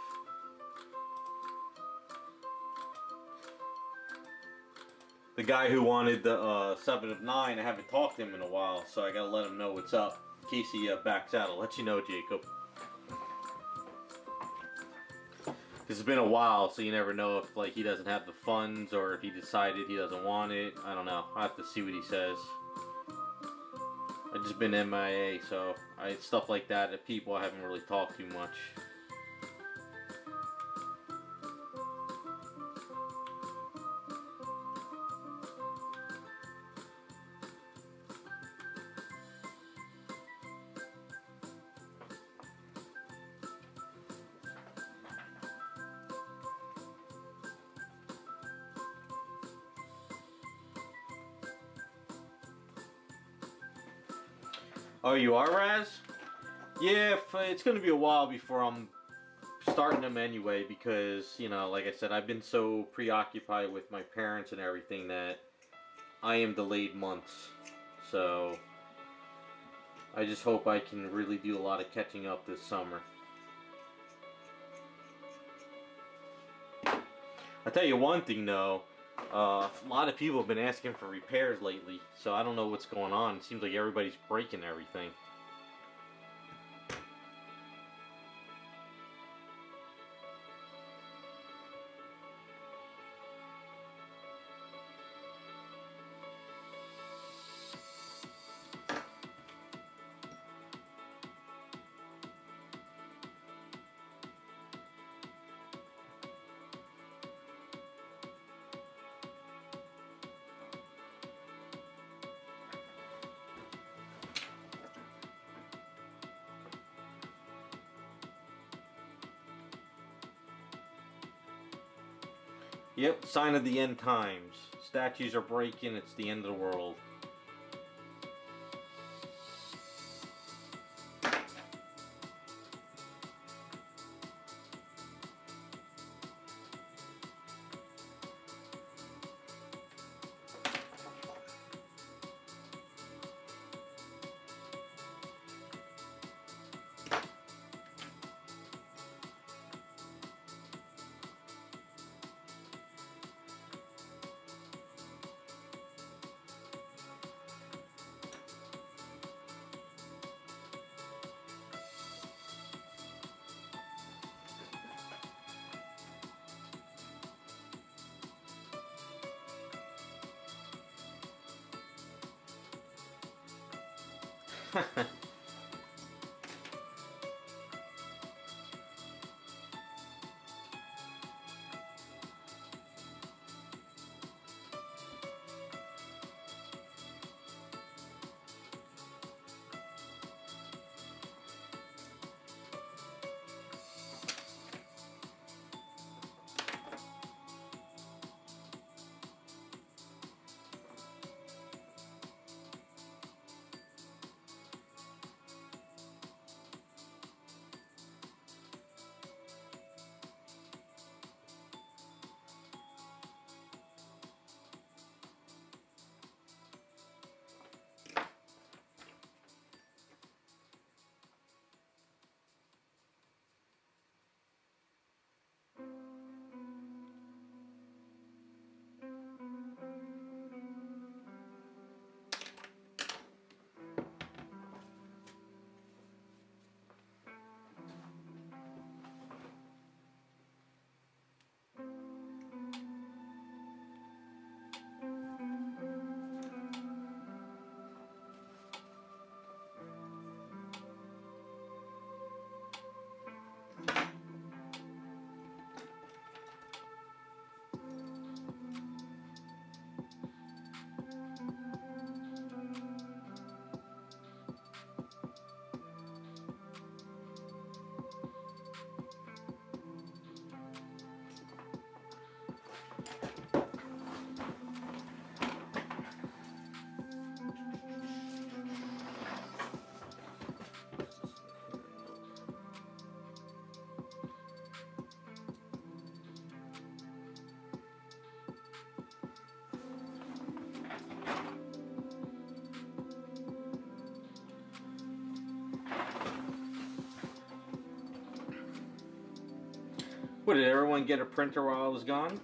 The guy who wanted the 7 of 9, I haven't talked to him in a while, so I gotta let him know what's up. In case he backs out, I'll let you know, Jacob. Because it's been a while, so you never know if like he doesn't have the funds or if he decided he doesn't want it. I don't know. I'll have to see what he says. I've just been MIA, so stuff like that at people I haven't really talked too much. Oh, you are, Raz? Yeah, it's going to be a while before I'm starting them anyway because, you know, like I said, I've been so preoccupied with my parents and everything that I am delayed months. So I just hope I can really do a lot of catching up this summer. I'll tell you one thing though, a lot of people have been asking for repairs lately, so I don't know what's going on. It seems like everybody's breaking everything. Yep, sign of the end times. Statues are breaking, it's the end of the world. What, did everyone get a printer while I was gone?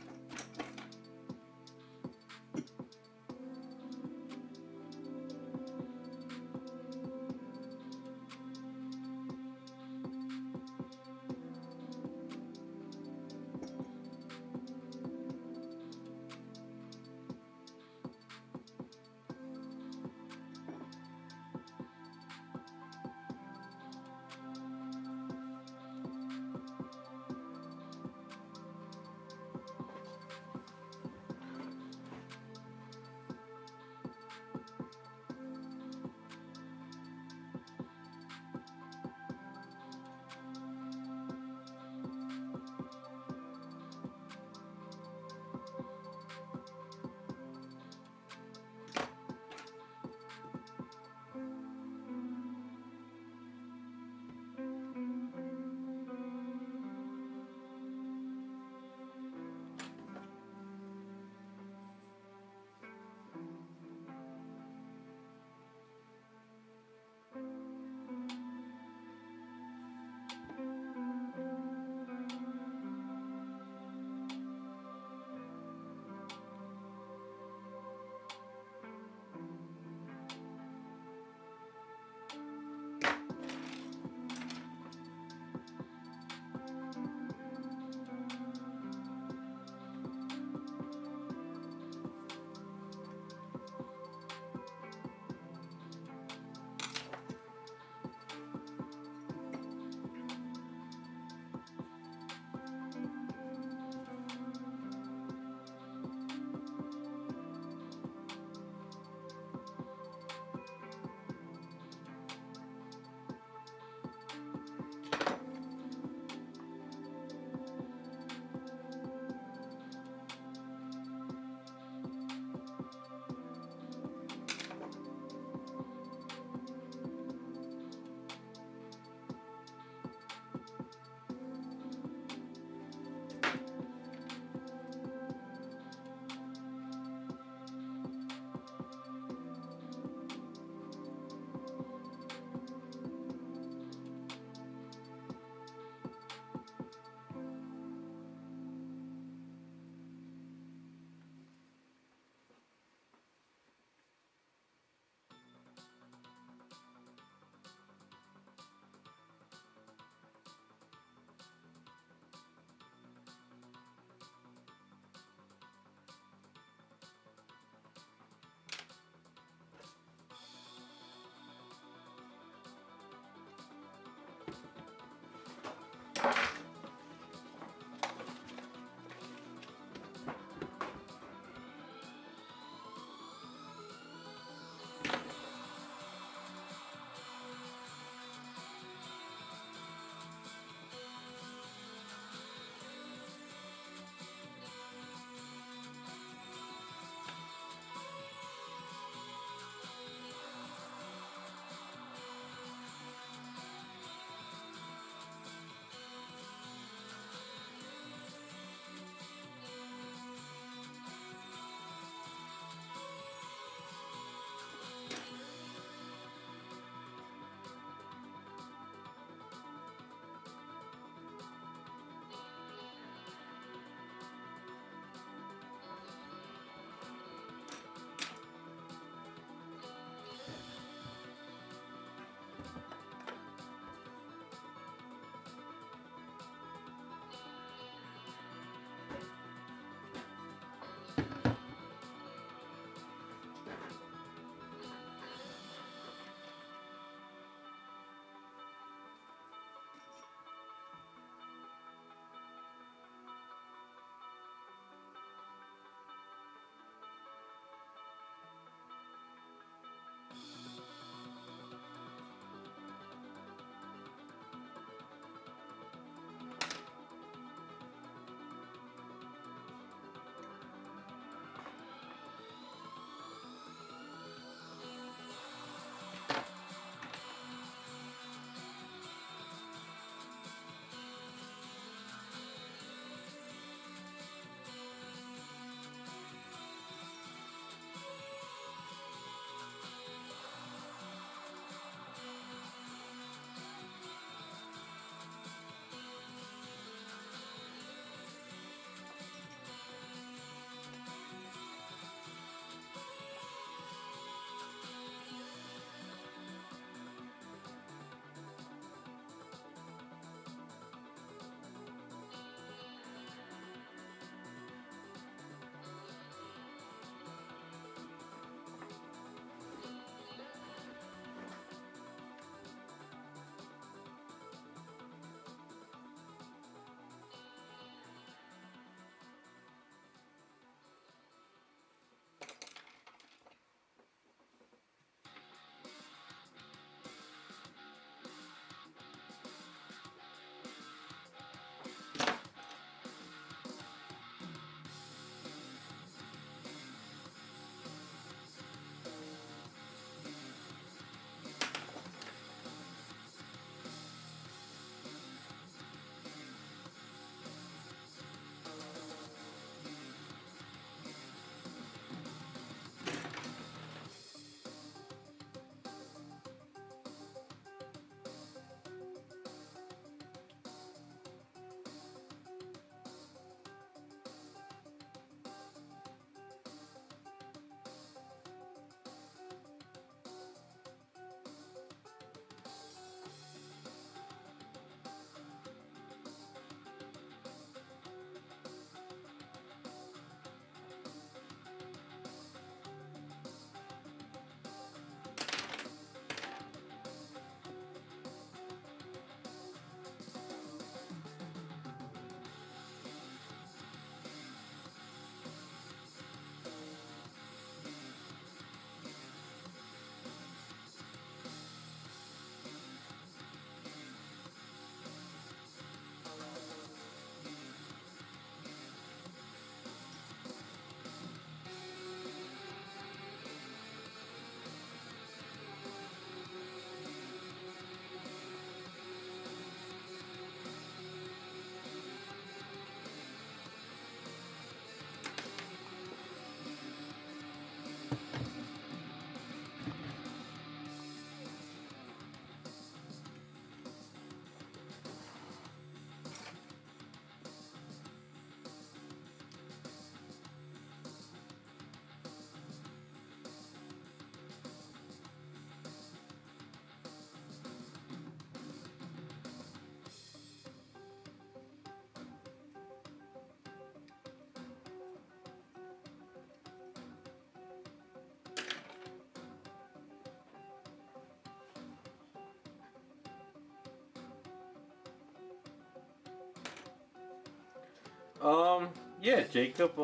Yeah, Jacob,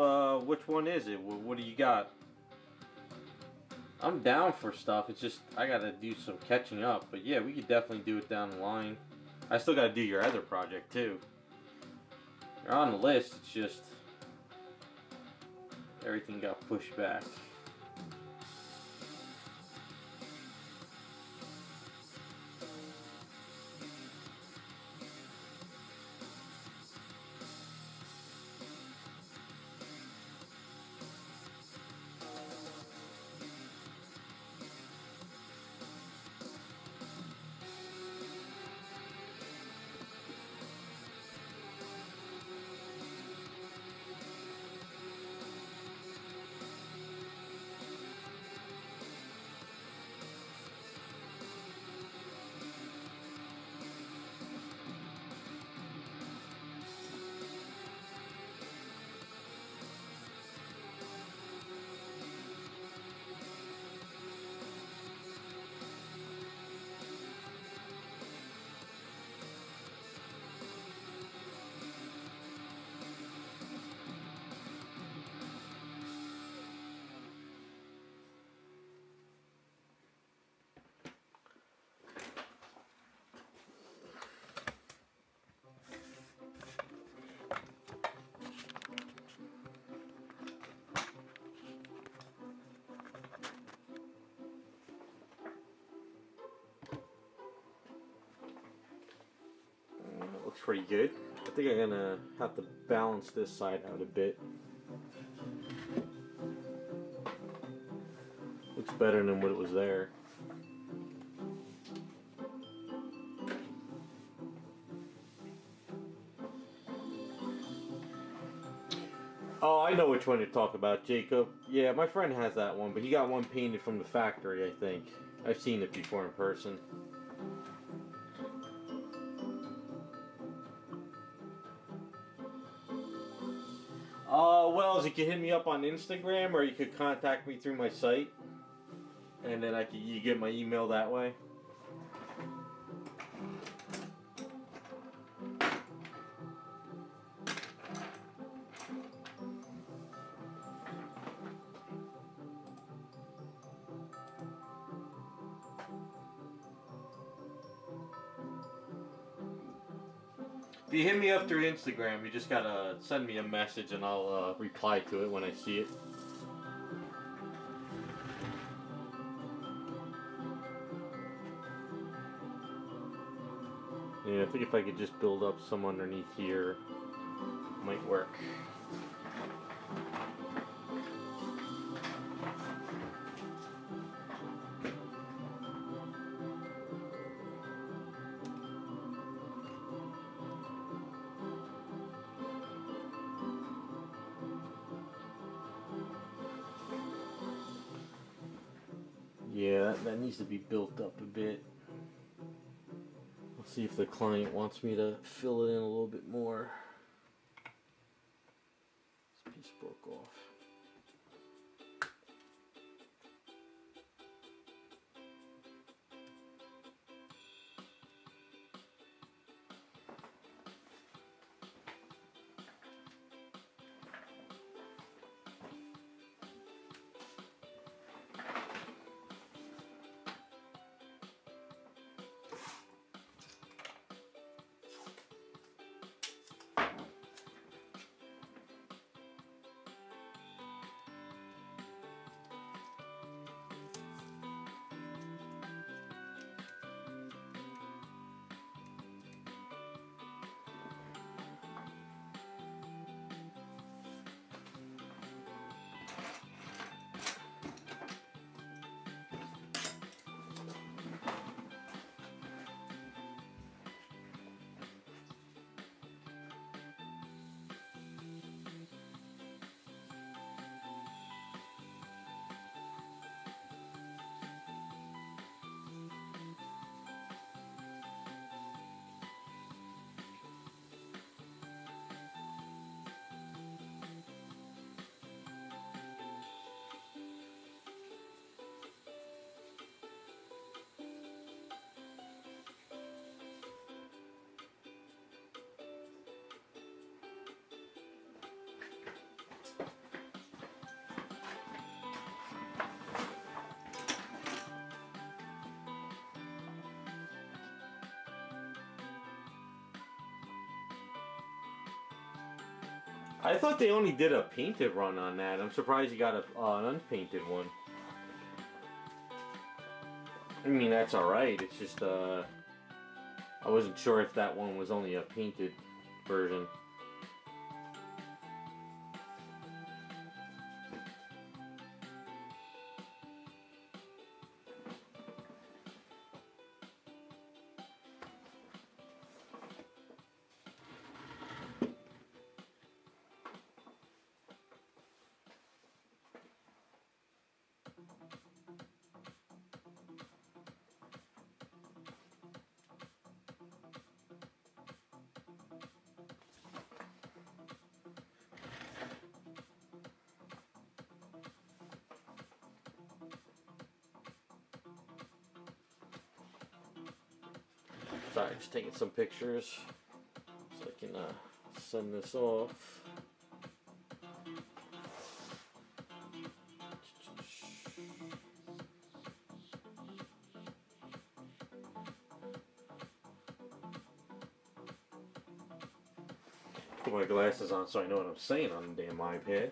which one is it? What do you got? I'm down for stuff. It's just I gotta do some catching up. But yeah, we could definitely do it down the line. I still gotta do your other project too. You're on the list. It's just everything got pushed back. Looks pretty good. I think I'm gonna have to balance this side out a bit. Looks better than what it was there. Oh, I know which one you're talking about, Jacob. Yeah, my friend has that one, but he got one painted from the factory, I think. I've seen it before in person. Well, you can hit me up on Instagram, or you could contact me through my site, and then you get my email that way. If you hit me up through Instagram, you just gotta send me a message, and I'll reply to it when I see it. Yeah, I think if I could just build up some underneath here, might work. Yeah, that needs to be built up a bit. Let's see if the client wants me to fill it in a little bit more. This piece broke off. I thought they only did a painted run on that. I'm surprised you got an unpainted one. I mean, that's alright. It's just, I wasn't sure if that one was only a painted version. Sorry, just taking some pictures so I can send this off. Put my glasses on so I know what I'm saying on the damn iPad.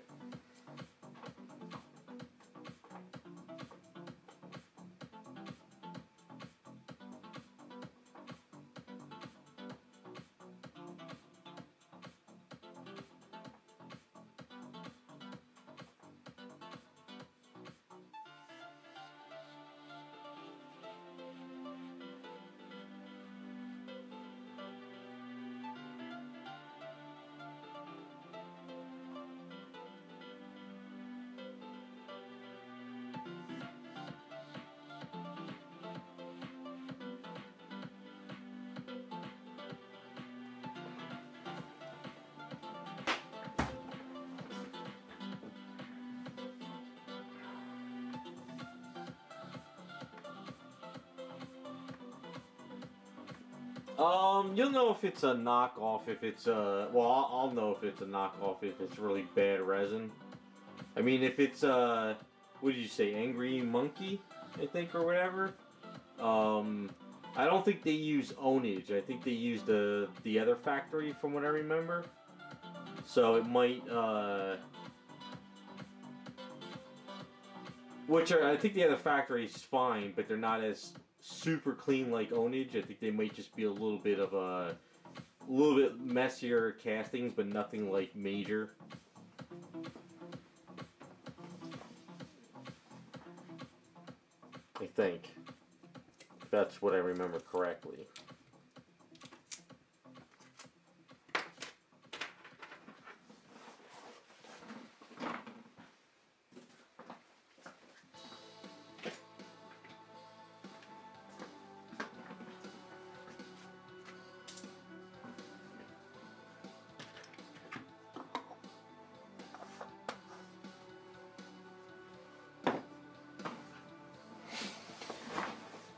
You'll know if it's a knockoff, if it's well, I'll know if it's a knockoff if it's really bad resin. I mean, if it's what did you say, Angry Monkey, I think, or whatever. I don't think they use Ownage. I think they use the other factory, from what I remember. So it might, I think the other factory is fine, but they're not as super clean like Ownage. I think they might just be a little bit messier castings, but nothing like major. I think. If that's what I remember correctly.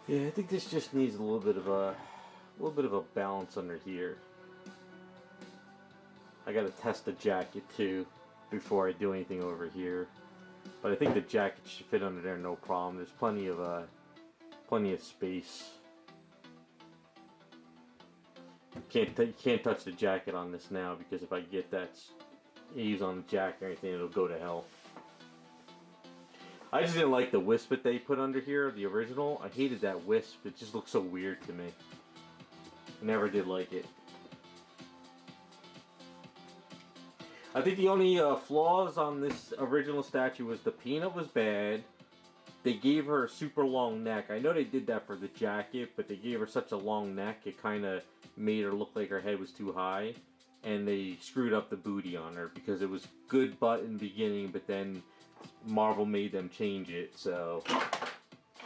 Yeah, I think this just needs a little bit of a balance under here. I gotta test the jacket too before I do anything over here. But I think the jacket should fit under there no problem. There's plenty of space. Can't touch the jacket on this now, because if I get that eaves on the jacket or anything, it'll go to hell. I just didn't like the wisp that they put under here, the original. I hated that wisp. It just looked so weird to me. Never did like it. I think the only flaws on this original statue was the peanut was bad. They gave her a super long neck. I know they did that for the jacket, but they gave her such a long neck, it kind of made her look like her head was too high. And they screwed up the booty on her, because it was good butt in the beginning, but then Marvel made them change it, so.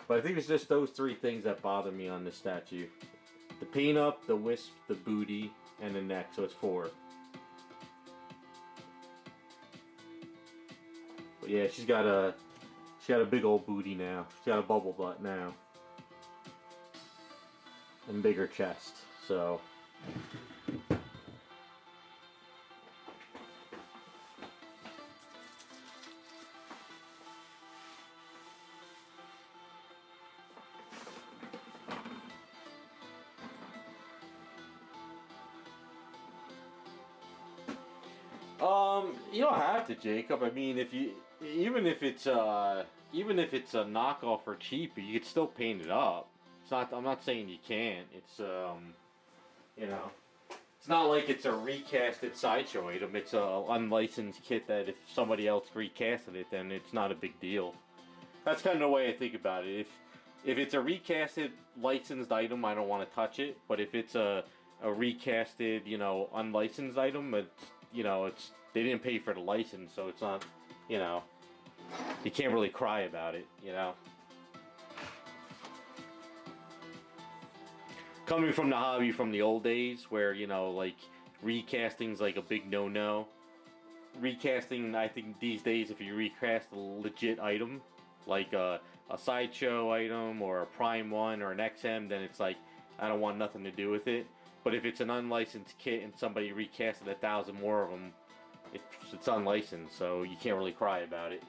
But I think it's just those three things that bother me on this statue. The paint up, the wisp, the booty, and the neck, so it's 4. But yeah, she's got a big old booty now. She's got a bubble butt now. And bigger chest, so. You don't have to, Jacob. I mean, if you even if it's a knockoff or cheaper, you could still paint it up. It's not. I'm not saying you can't. It's you know, it's not like it's a recasted sideshow item. It's a unlicensed kit that if somebody else recasted it, then it's not a big deal. That's kind of the way I think about it. If it's a recasted licensed item, I don't want to touch it. But if it's a recasted, unlicensed item, it's they didn't pay for the license, so it's not, you can't really cry about it, Coming from the hobby from the old days, where like recasting's like a big no-no. Recasting, I think these days, if you recast a legit item, like a sideshow item or a Prime one or an XM, then it's like I don't want nothing to do with it. But if it's an unlicensed kit and somebody recasted 1,000 more of them, it's unlicensed, so you can't really cry about it.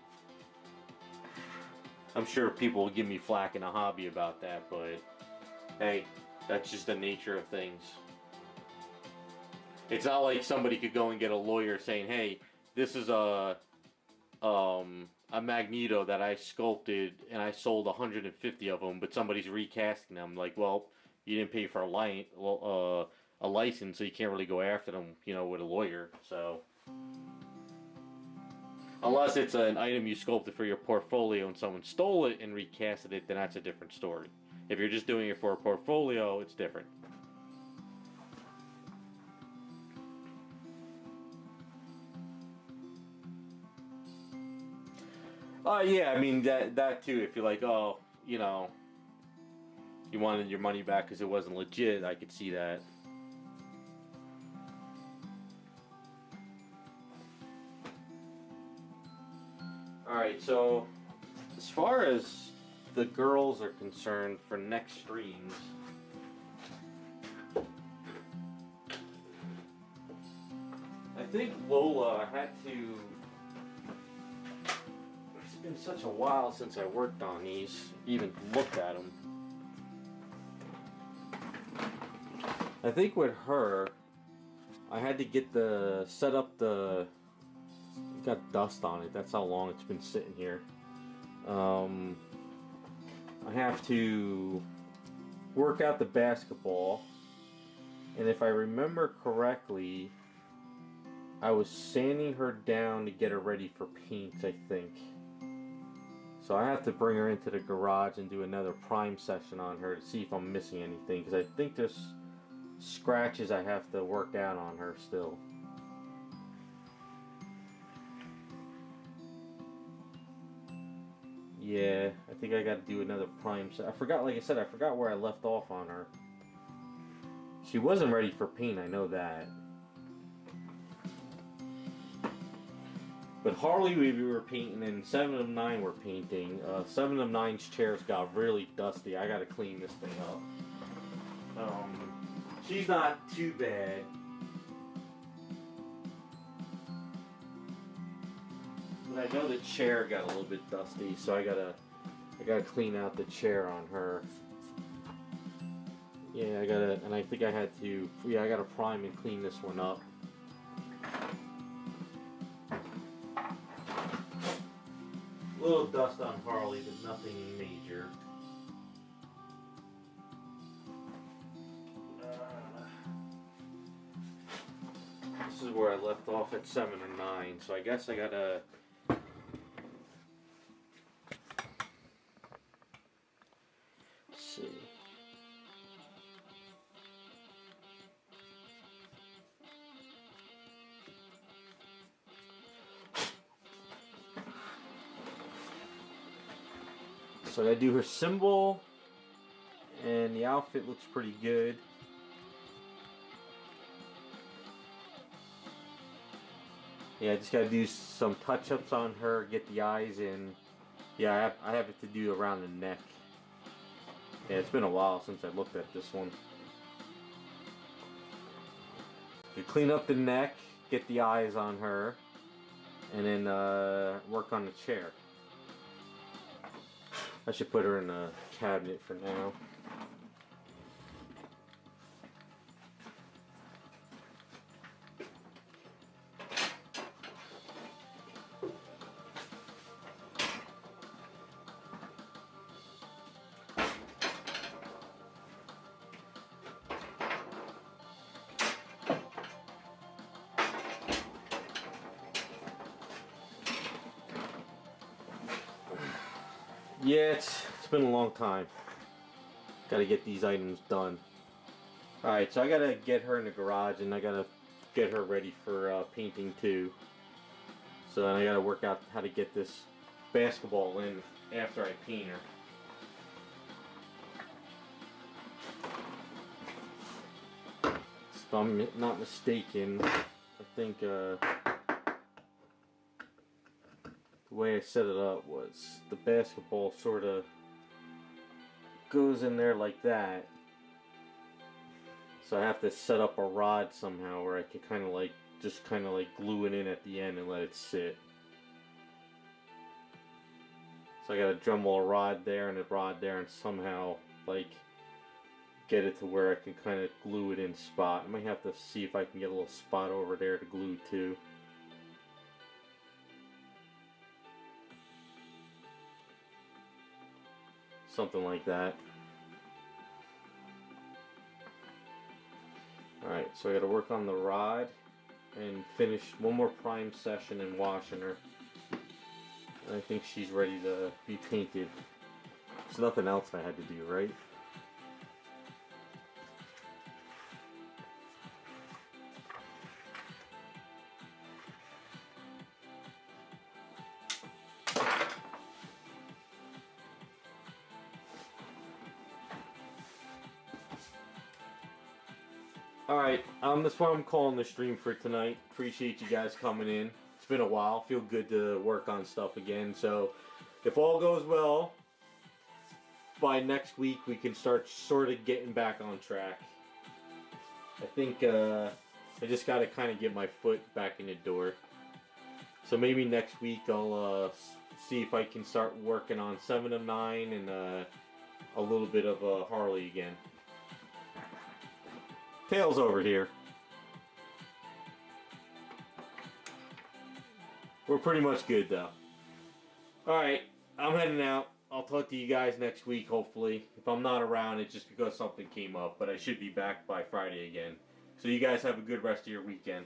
I'm sure people will give me flack in a hobby about that, but hey, that's just the nature of things. It's not like somebody could go and get a lawyer saying, hey, this is a Magneto that I sculpted and I sold 150 of them, but somebody's recasting them. Like, well, you didn't pay for a license, so you can't really go after them, with a lawyer. So, unless it's an item you sculpted for your portfolio and someone stole it and recasted it, then that's a different story. If you're just doing it for a portfolio, it's different. Yeah, I mean that too. If you're like, oh, you wanted your money back because it wasn't legit, I could see that. Alright, so as far as the girls are concerned for next streams, I think Lola had to... It's been such a while since I worked on these, even looked at them. I think with her, I had to get set up the... It got dust on it. That's how long it's been sitting here. I have to work out the basketball, and if I remember correctly, I was sanding her down to get her ready for paint, I think. So I have to bring her into the garage and do another prime session on her to see if I'm missing anything, because I think there's scratches I have to work out on her still. Yeah, I think I got to do another prime set. I forgot, like I said, I forgot where I left off on her. She wasn't ready for paint, I know that. But Harley we were painting, and 7 of 9 were painting. 7 of 9's chairs got really dusty. I got to clean this thing up. She's not too bad. But I know the chair got a little bit dusty, so I gotta clean out the chair on her. Yeah, and I think I had to, I gotta prime and clean this one up. A little dust on Harley, but nothing major. This is where I left off at 7 or 9, so I guess I gotta... see. So I gotta do her symbol, and the outfit looks pretty good. Yeah, I just gotta do some touch-ups on her, get the eyes in. Yeah, I have it to do around the neck. Yeah, it's been a while since I looked at this one. You clean up the neck, get the eyes on her, and then work on the chair. I should put her in a cabinet for now. Yeah, it's been a long time. Gotta get these items done. Alright, so I gotta get her in the garage and I gotta get her ready for painting too. So then I gotta work out how to get this basketball in after I paint her. If I'm not mistaken, I think the way I set it up was the basketball sort of goes in there like that. So I have to set up a rod somehow where I can kind of like just kind of like glue it in at the end and let it sit. So I got a Dremel rod there and a rod there and somehow like get it to where I can kind of glue it in spot. I might have to see if I can get a little spot over there to glue to. Something like that. Alright, so I gotta work on the rod and finish one more prime session and washing her. And I think she's ready to be painted. There's nothing else I had to do, right? Alright, that's why I'm calling the stream for tonight. Appreciate you guys coming in. It's been a while. Feel good to work on stuff again. So, if all goes well, by next week we can start sort of getting back on track. I think I just got to kind of get my foot back in the door. So maybe next week I'll see if I can start working on 7 of 9 and a little bit of Harley again. Tails over here. We're pretty much good though. Alright, I'm heading out. I'll talk to you guys next week, hopefully. If I'm not around, it's just because something came up, but I should be back by Friday again. So you guys have a good rest of your weekend.